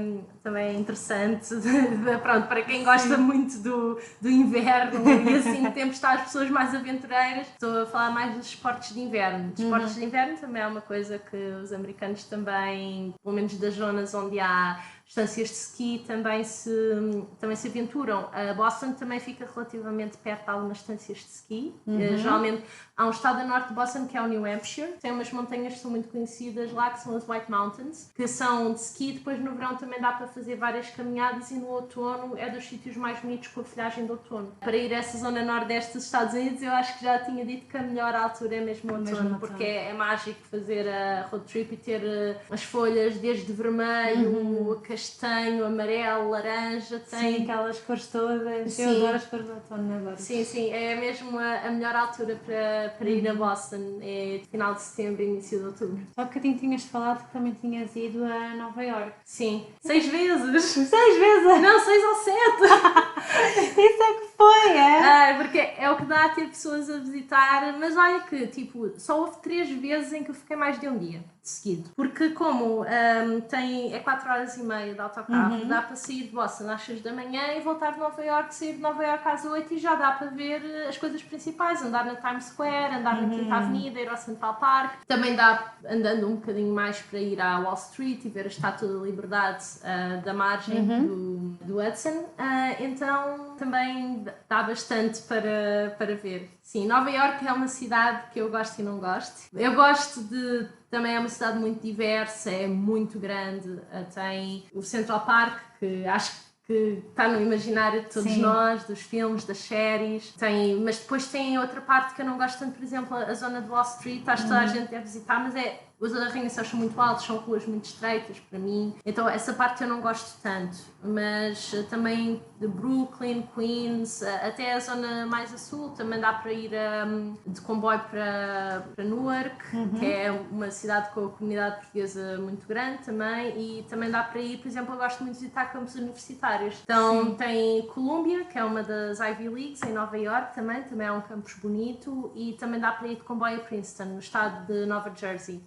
interessante, pronto, para quem gosta muito do inverno e assim de tempo está as pessoas mais aventureiras. Estou a falar mais dos esportes de inverno. Dos esportes de inverno também é uma coisa que os americanos também, pelo menos das zonas onde há estâncias de ski, também se aventuram. A Boston também fica relativamente perto de algumas estâncias de ski. Geralmente há um estado a norte de Boston que é o New Hampshire. Tem umas montanhas que são muito conhecidas lá, que são as White Mountains, que são de ski. Depois no verão também dá para fazer várias caminhadas e no outono é dos sítios mais bonitos com a folhagem de outono. Para ir a essa zona nordeste dos Estados Unidos, eu acho que já tinha dito que a melhor altura é mesmo o outono, porque é mágico fazer a road trip e ter as folhas desde vermelho, castanho, amarelo, laranja. Sim, aquelas cores todas. Eu adoro as cores do outono, adoro. Sim, é mesmo a melhor altura para ir a Boston, é final de setembro e início de outubro. Só um bocadinho tinhas falado que também tinhas ido a Nova Iorque. Sim, 6 vezes! 6 vezes? Não, 6 ou 7! Isso é que foi, é? Porque é o que dá a ter pessoas a visitar, mas olha que, tipo, só houve 3 vezes em que eu fiquei mais de um dia de seguido. Porque como é 4 horas e meia de autocarro, dá para sair de Boston às 6 da manhã e voltar de Nova Iorque, sair de Nova Iorque às 8 e já dá para ver as coisas principais, andar na Times Square, andar na Quinta Avenida, ir ao Central Park. Também dá, andando um bocadinho mais, para ir à Wall Street e ver a Estátua da Liberdade da margem do Hudson. Então também dá bastante para ver. Sim, Nova Iorque é uma cidade que eu gosto e não gosto. Eu gosto também é uma cidade muito diversa, é muito grande. Tem o Central Park, que acho que está no imaginário de todos nós, dos filmes, das séries. Mas depois tem outra parte que eu não gosto tanto, por exemplo, a zona de Wall Street. Acho que toda a gente deve visitar, mas os arranha-céus são muito altos, são ruas muito estreitas para mim, então essa parte eu não gosto tanto, mas também de Brooklyn, Queens, até a zona mais a sul, também dá para ir de comboio para Newark, que é uma cidade com a comunidade portuguesa muito grande também, e também dá para ir, por exemplo, eu gosto muito de visitar campos universitários. Então tem Columbia, que é uma das Ivy Leagues em Nova York também é um campus bonito, e também dá para ir de comboio a Princeton, no estado de Nova Jersey,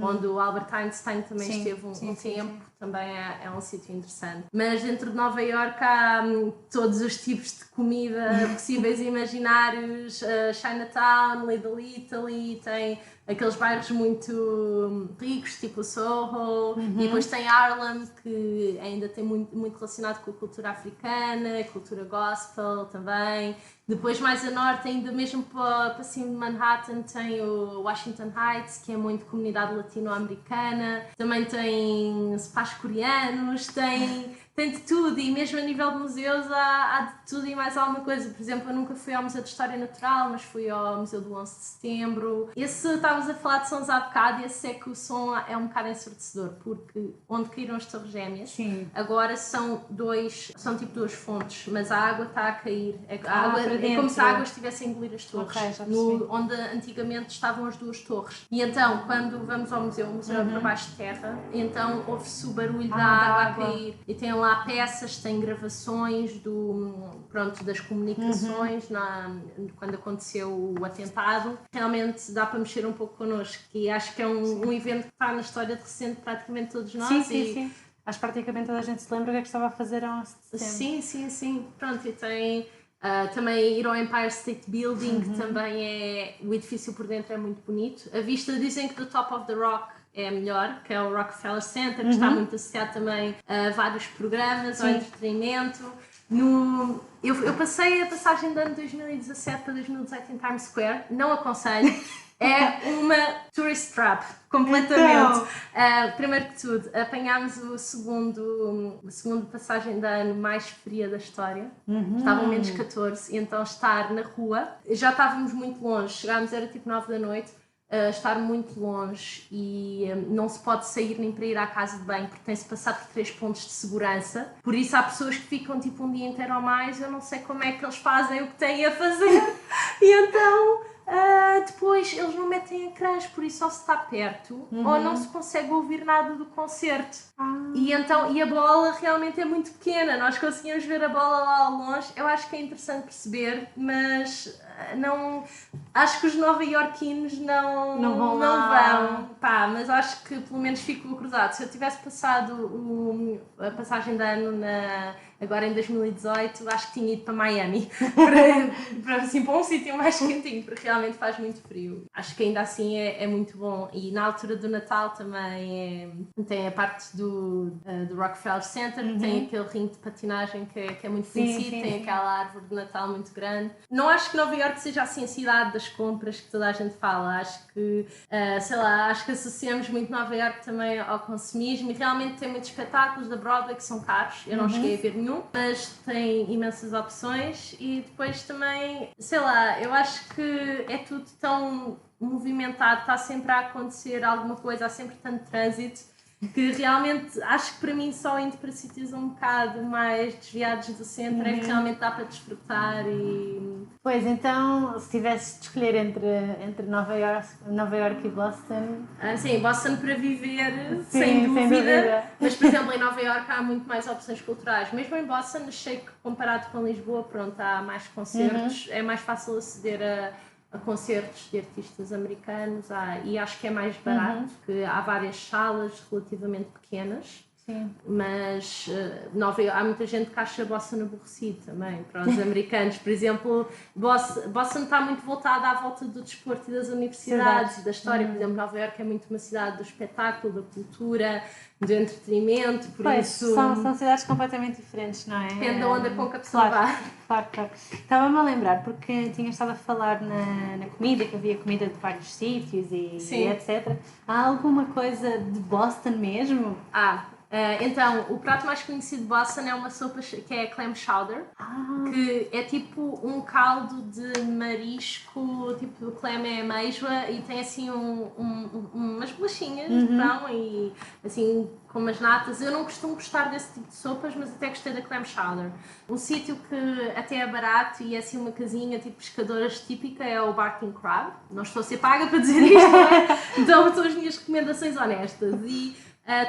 onde o Albert Einstein também esteve um tempo. Também é um sítio interessante. Mas dentro de Nova York há todos os tipos de comida possíveis e imaginários. Chinatown, Little Italy, tem aqueles bairros muito ricos, tipo Soho, e depois tem Harlem, que ainda tem muito relacionado com a cultura africana, a cultura gospel também. Depois, mais a norte, ainda mesmo para cima de Manhattan, tem o Washington Heights, que é muito comunidade latino-americana. Também tem spas coreanos, tem de tudo, e mesmo a nível de museus há de tudo e mais alguma coisa. Por exemplo, eu nunca fui ao Museu de História Natural, mas fui ao Museu do 11 de Setembro. Esse, estávamos a falar de sons há bocado, e esse é que o som é um bocado ensurdecedor, porque onde caíram as Torres Gêmeas, agora são tipo duas fontes, mas a água está a cair. A água é como se a água estivesse a engolir as torres, onde antigamente estavam as duas torres. E então, quando vamos ao museu, o museu é para baixo de terra, então ouve-se o barulho da água a cair. E tem lá peças, tem gravações das comunicações quando aconteceu o atentado. Realmente dá para mexer um pouco connosco, e acho que é um evento que está na história de recente praticamente todos nós. Sim. Acho que praticamente toda a gente se lembra o que é que estava a fazer há 11 de setembro. Sim. Pronto, e tem também ir ao Empire State Building, que também o edifício por dentro é muito bonito. A vista, dizem que do Top of the Rock é melhor, que é o Rockefeller Center, que está muito associado também a vários programas, ao entretenimento. Eu passei a passagem de ano 2017 para 2018 em Times Square, não aconselho. É uma tourist trap, completamente. Primeiro que tudo, apanhámos a segunda passagem de ano mais fria da história. Estavam menos 14, e então estar na rua, já estávamos muito longe, chegámos, era tipo 9 da noite, estar muito longe, e não se pode sair nem para ir à casa de banho, porque tem-se passar por 3 pontos de segurança. Por isso há pessoas que ficam tipo um dia inteiro ou mais, eu não sei como é que eles fazem o que têm a fazer. E então depois eles não metem ecrãs, por isso só se está perto ou não se consegue ouvir nada do concerto. E a bola realmente é muito pequena, nós conseguimos ver a bola lá ao longe. Eu acho que é interessante perceber, mas não, acho que os nova-iorquinos não vão. Pá, mas acho que pelo menos fico cruzado. Se eu tivesse passado a passagem de ano agora em 2018, acho que tinha ido para Miami, para um sítio mais quentinho, porque realmente faz muito frio. Acho que ainda assim é muito bom. E na altura do Natal também tem a parte do Rockefeller Center, tem aquele ringue de patinagem que é muito conhecido, tem aquela árvore de Natal muito grande. Não acho que Nova Iorque seja assim a cidade das compras que toda a gente fala. Acho que, acho que associamos muito Nova Iorque também ao consumismo, e realmente tem muitos espetáculos da Broadway que são caros. Eu não cheguei a ver nenhum, mas tem imensas opções. E depois também, eu acho que é tudo tão movimentado, está sempre a acontecer alguma coisa, há sempre tanto trânsito, que realmente acho que para mim só indo para sítios um bocado mais desviados do centro é que realmente dá para desfrutar. Pois, então, se tivesses de escolher entre Nova York e Boston... Sim, Boston para viver, sem dúvida. Mas, por exemplo, em Nova York há muito mais opções culturais. Mesmo em Boston, achei que comparado com Lisboa, pronto, há mais concertos, é mais fácil aceder a concertos de artistas americanos, e acho que é mais barato, porque há várias salas relativamente pequenas. Sim. Mas há muita gente que acha Boston aborrecido também, para os americanos. Por exemplo, Boston está muito voltada à volta do desporto e das universidades, da história. Por exemplo, Nova Iorque é muito uma cidade do espetáculo, da cultura, do entretenimento. Isso são cidades completamente diferentes, não é? Depende de onde a pouco a pessoa vai. Claro. Estava-me a lembrar, porque tinha estado a falar na comida, que havia comida de vários sítios e etc. Há alguma coisa de Boston mesmo? Então, o prato mais conhecido de Boston é uma sopa que é clam chowder, que é tipo um caldo de marisco, tipo clam é ameijoa e tem assim umas bolachinhas de pão e assim com umas natas. Eu não costumo gostar desse tipo de sopas, mas até gostei da clam chowder. Um sítio que até é barato e é assim uma casinha tipo pescadoras típica é o Barking Crab. Não estou a ser paga para dizer isto, não é? Então são as minhas recomendações honestas. E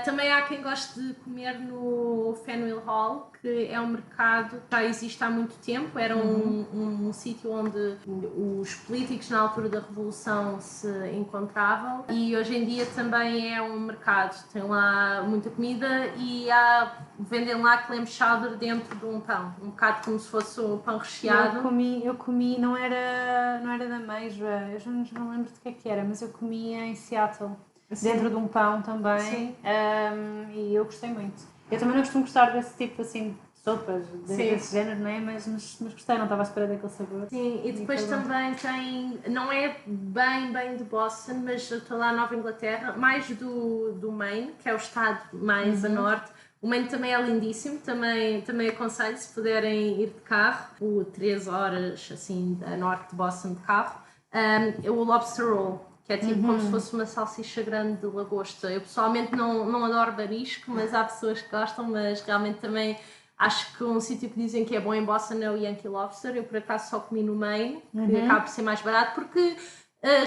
também há quem goste de comer no Faneuil Hall, que é um mercado que já existe há muito tempo. Era um sítio onde os políticos na altura da Revolução se encontravam e hoje em dia também é um mercado. Tem lá muita comida e vendem lá clam chowder dentro de um pão, um bocado como se fosse um pão recheado. Eu comi, não era da ameijoa, eu já não lembro de que era, mas eu comi em Seattle. Sim. Dentro de um pão também, e eu gostei muito. Eu também não costumo gostar desse tipo assim de sopas, desse género, não é? Mas gostei, não estava à espera daquele sabor. Sim, e depois também tem, não é bem de Boston, mas eu estou lá na Nova Inglaterra, mais do Maine, que é o estado mais a norte. O Maine também é lindíssimo, também aconselho se puderem ir de carro, por 3 horas assim a norte de Boston de carro, o Lobster Roll. Que é tipo como se fosse uma salsicha grande de lagosta. Eu pessoalmente não adoro marisco, mas há pessoas que gostam, mas realmente também acho que um sítio que dizem que é bom em Boston é o Yankee Lobster. Eu por acaso só comi no Maine, que acaba por ser mais barato, porque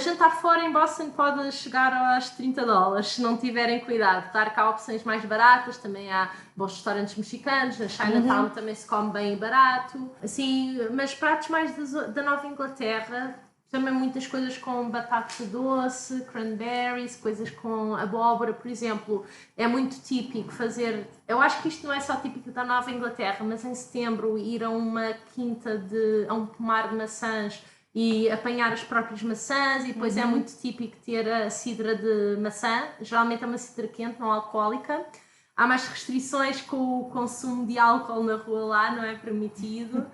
jantar fora em Boston pode chegar aos $30 se não tiverem cuidado. Claro que há opções mais baratas, também há bons restaurantes mexicanos, na Chinatown também se come bem e barato. Assim, mas pratos mais da Nova Inglaterra, também muitas coisas com batata doce, cranberries, coisas com abóbora, por exemplo. É muito típico fazer... Eu acho que isto não é só típico da Nova Inglaterra, mas em setembro ir a uma quinta, a um pomar de maçãs e apanhar as próprias maçãs, e depois é muito típico ter a cidra de maçã. Geralmente é uma cidra quente, não alcoólica. Há mais restrições com o consumo de álcool na rua lá, não é permitido.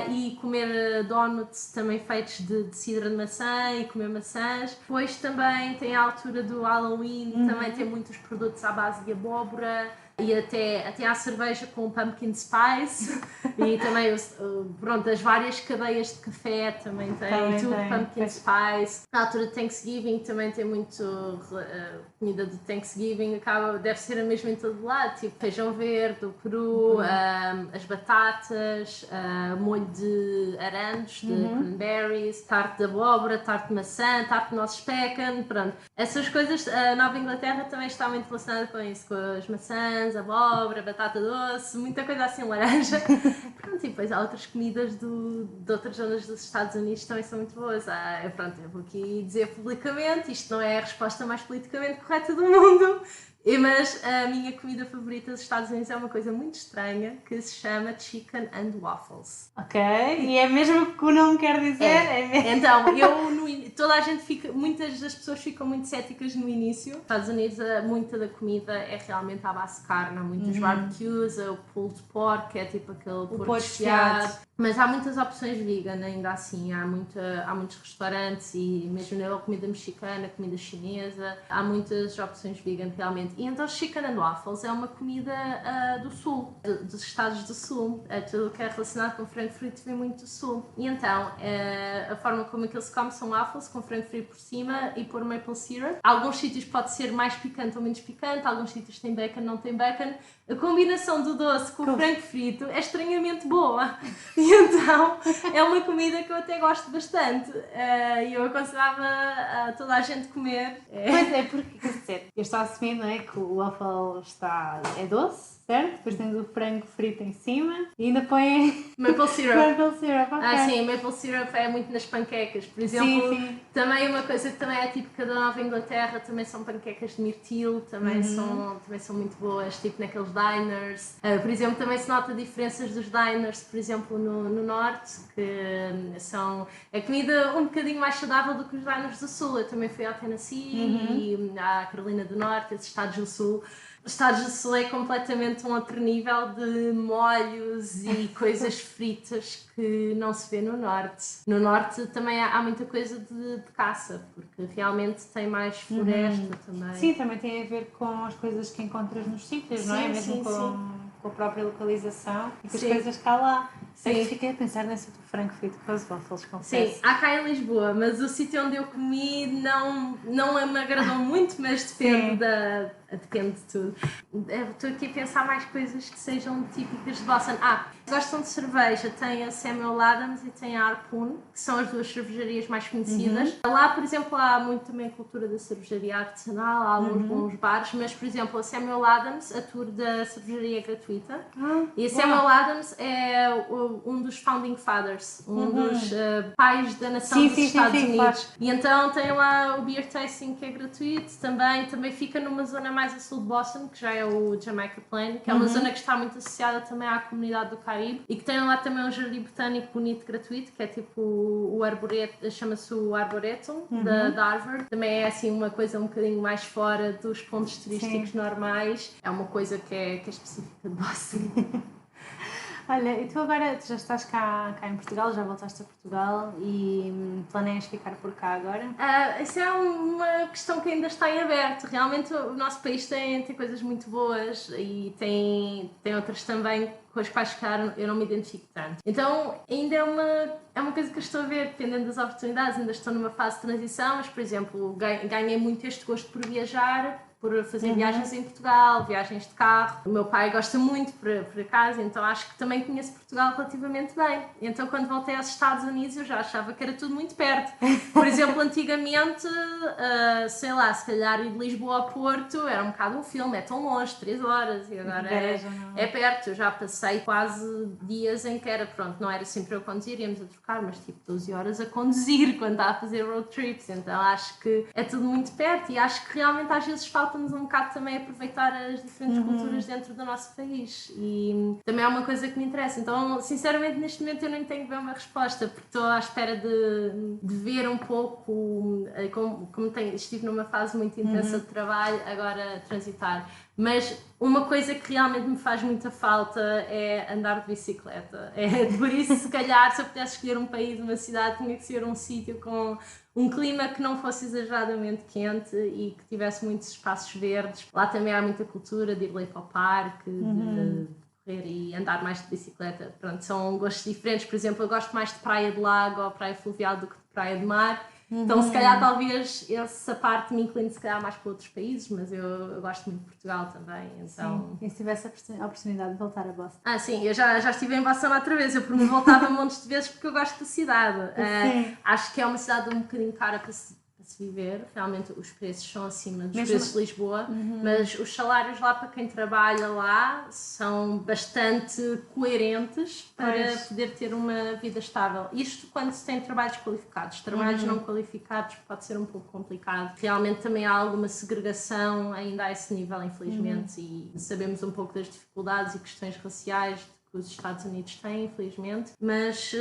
E comer donuts também feitos de cidra de maçã e comer maçãs. Depois também tem a altura do Halloween, também tem muitos produtos à base de abóbora. E até há cerveja com pumpkin spice e também pronto, as várias cadeias de café também têm tudo pumpkin spice. Na altura de Thanksgiving também tem muito comida de Thanksgiving, deve ser a mesma em todo lado, tipo feijão verde, o peru, as batatas, molho de aranjos, de cranberries, tarte de abóbora, tarte de maçã, tarte de nozes pecan, pronto. Essas coisas, a Nova Inglaterra também está muito relacionada com isso, com as maçãs, abóbora, batata doce, muita coisa assim, laranja. Pronto, e depois há outras comidas de outras zonas dos Estados Unidos que também são muito boas. Pronto, eu vou aqui dizer publicamente, isto não é a resposta mais politicamente correta do mundo, mas a minha comida favorita dos Estados Unidos é uma coisa muito estranha que se chama Chicken and Waffles. Ok, e é mesmo o que o nome quer dizer? Então, toda a gente muitas das pessoas ficam muito céticas no início. Nos Estados Unidos, muita da comida é realmente à base de carne. Há muitos barbecues, o pulled pork, que é tipo aquele porco desfiado. Mas há muitas opções vegan ainda assim, há muitos restaurantes e mesmo na comida mexicana, comida chinesa, há muitas opções vegan realmente. E então Chicken and Waffles é uma comida do sul, dos estados do sul, tudo o que é relacionado com frango frito vem muito do sul. E então a forma como aquilo se come são waffles com frango frito por cima e pôr maple syrup. Alguns sítios pode ser mais picante ou menos picante, alguns sítios têm bacon, não tem bacon. A combinação do doce com o frango frito é estranhamente boa. E então é uma comida que eu até gosto bastante. E eu aconselhava a toda a gente comer. Pois é, porque, quer dizer, eu estou a assumir, não é, que o waffle é doce, certo? Depois tens o frango frito em cima e ainda põe maple syrup. Maple syrup, ok. Sim, maple syrup é muito nas panquecas. Por exemplo, também uma coisa que também é típica da Nova Inglaterra, também são panquecas de mirtilo, também são muito boas, tipo naqueles diners. Por exemplo, também se nota diferenças dos diners, por exemplo, no norte, que são a comida um bocadinho mais saudável do que os diners do sul. Eu também fui ao Tennessee e à Carolina do Norte, esses estados do sul. Os Estados do Sul é completamente um outro nível de molhos e coisas fritas que não se vê no Norte. No Norte também há muita coisa de caça, porque realmente tem mais floresta também. Sim, também tem a ver com as coisas que encontras nos sítios, não é? Mesmo sim, com a própria localização e com as Sim. coisas cá lá. Sim. Eu fiquei a pensar nessa do frango frito com os waffles, confesso. Sim, há cá em Lisboa, mas o sítio onde eu comi não me agradou muito, mas depende de tudo. Estou aqui a pensar mais coisas que sejam típicas de Boston. Gostam de cerveja, tem a Samuel Adams e tem a Harpoon, que são as duas cervejarias mais conhecidas. Lá, por exemplo, há muito também cultura da cervejaria artesanal, há alguns bons bares, mas, por exemplo, a Samuel Adams, a tour da cervejaria é gratuita. E a Samuel Adams é um dos founding fathers, dos pais da nação dos Estados Unidos. Claro. E então tem lá o beer tasting que é gratuito também fica numa zona mais a sul de Boston, que já é o Jamaica Plain, que é uma zona que está muito associada também à comunidade do Caribe e que tem lá também um jardim botânico bonito gratuito, que é tipo o arboretum, chama-se o Arboretum da Harvard. Também é assim uma coisa um bocadinho mais fora dos pontos turísticos normais. É uma coisa que é específica de Boston. Olha, e tu agora já estás cá em Portugal, já voltaste a Portugal e planeias ficar por cá agora? Isso é uma questão que ainda está em aberto. Realmente o nosso país tem coisas muito boas e tem outras também com as quais eu não me identifico tanto. Então ainda é uma coisa que eu estou a ver, dependendo das oportunidades, ainda estou numa fase de transição, mas por exemplo ganhei muito este gosto por viajar, por fazer viagens em Portugal, viagens de carro. O meu pai gosta muito, por acaso, então acho que também conheço Portugal relativamente bem. Então quando voltei aos Estados Unidos eu já achava que era tudo muito perto. Por exemplo, antigamente, sei lá, se calhar ir de Lisboa a Porto era um bocado um filme, é tão longe, 3 horas, e agora é perto. Eu já passei quase dias em que era, pronto, não era sempre eu a conduzir, íamos a trocar, mas tipo 12 horas a conduzir quando estava a fazer road trips. Então acho que é tudo muito perto e acho que realmente às vezes falta-nos um bocado também aproveitar as diferentes culturas dentro do nosso país e também é uma coisa que me interessa. Então, sinceramente, neste momento eu nem tenho bem uma resposta, porque estou à espera de ver um pouco, como estive numa fase muito intensa de trabalho, agora transitar. Mas uma coisa que realmente me faz muita falta é andar de bicicleta. Por isso, se calhar, se eu pudesse escolher um país, uma cidade, tinha que ser um sítio com um clima que não fosse exageradamente quente e que tivesse muitos espaços verdes. Lá também há muita cultura de ir ler para o parque, de correr e andar mais de bicicleta. Pronto, são gostos diferentes. Por exemplo, eu gosto mais de praia de lago ou praia fluvial do que de praia de mar. Então, se calhar, talvez essa parte me incline se calhar mais para outros países, mas eu gosto muito de Portugal também, então... Sim. E se tivesse a oportunidade de voltar a Boston? Sim, eu já estive em Boston outra vez, eu por mim voltava montes de vezes porque eu gosto da cidade. Acho que é uma cidade um bocadinho cara para se viver, realmente os preços são acima dos preços de Lisboa, mas os salários lá para quem trabalha lá são bastante coerentes para poder ter uma vida estável. Isto quando se tem trabalhos qualificados. Trabalhos não qualificados pode ser um pouco complicado. Realmente também há alguma segregação ainda a esse nível, infelizmente, e sabemos um pouco das dificuldades e questões raciais que os Estados Unidos têm, infelizmente, mas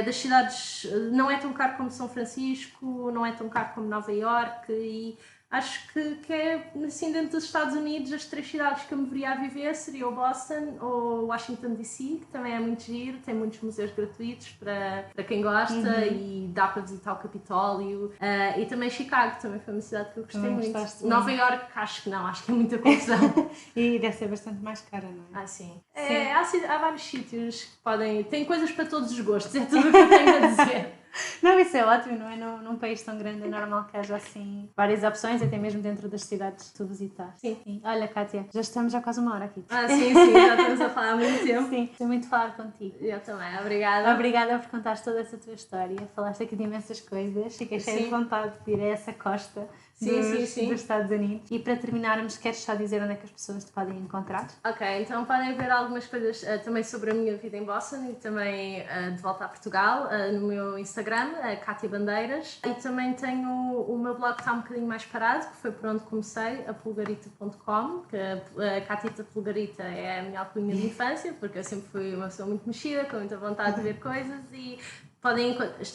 das cidades, não é tão caro como São Francisco, não é tão caro como Nova Iorque e acho que é assim dentro dos Estados Unidos as 3 cidades que eu me veria a viver seria o Boston ou Washington DC, que também é muito giro, tem muitos museus gratuitos para quem gosta e dá para visitar o Capitólio e também Chicago, também foi uma cidade que eu gostei muito. Nova Iorque acho que não, acho que é muita confusão. E deve ser bastante mais cara, não é? Sim. Há vários sítios que tem coisas para todos os gostos, é tudo o que eu tenho a dizer. Não, isso é ótimo, não é? Num país tão grande é normal que haja assim várias opções, até mesmo dentro das cidades que tu visitar. Sim. Olha, Kátia, já estamos há quase 1 hora aqui. Sim, já estamos a falar há muito tempo. Sim, gostei muito de falar contigo. Eu também, obrigada. Obrigada por contares toda essa tua história, falaste aqui de imensas coisas, fiquei cheia de vontade de ir a essa costa dos Estados Unidos. E para terminarmos, queres só dizer onde é que as pessoas te podem encontrar? Ok, então podem ver algumas coisas também sobre a minha vida em Boston e também de volta a Portugal no meu Instagram, Kátia Bandeiras. E também tenho o meu blog que está um bocadinho mais parado, que foi por onde comecei, a pulgarita.com, que a Catita Pulgarita é a minha alcunha de infância, porque eu sempre fui uma pessoa muito mexida, com muita vontade de ver coisas e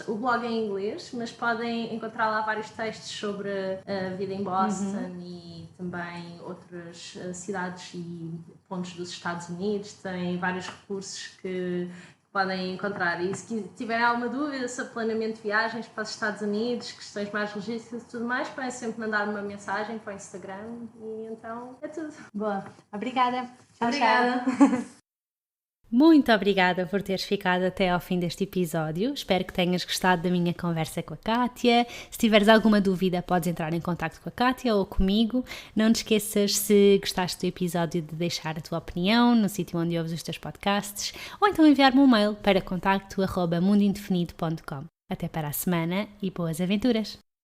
o blog é em inglês, mas podem encontrar lá vários textos sobre a vida em Boston e também outras cidades e pontos dos Estados Unidos, tem vários recursos que podem encontrar. E se tiverem alguma dúvida sobre planeamento de viagens para os Estados Unidos, questões mais logísticas e tudo mais, podem sempre mandar uma mensagem para o Instagram e então é tudo. Boa, obrigada. Tchau, Obrigada. Tchau. Muito obrigada por teres ficado até ao fim deste episódio. Espero que tenhas gostado da minha conversa com a Kátia. Se tiveres alguma dúvida, podes entrar em contacto com a Kátia ou comigo. Não te esqueças, se gostaste do episódio, de deixar a tua opinião no sítio onde ouves os teus podcasts ou então enviar-me um mail para contacto@mundoindefinido.com. Até para a semana e boas aventuras!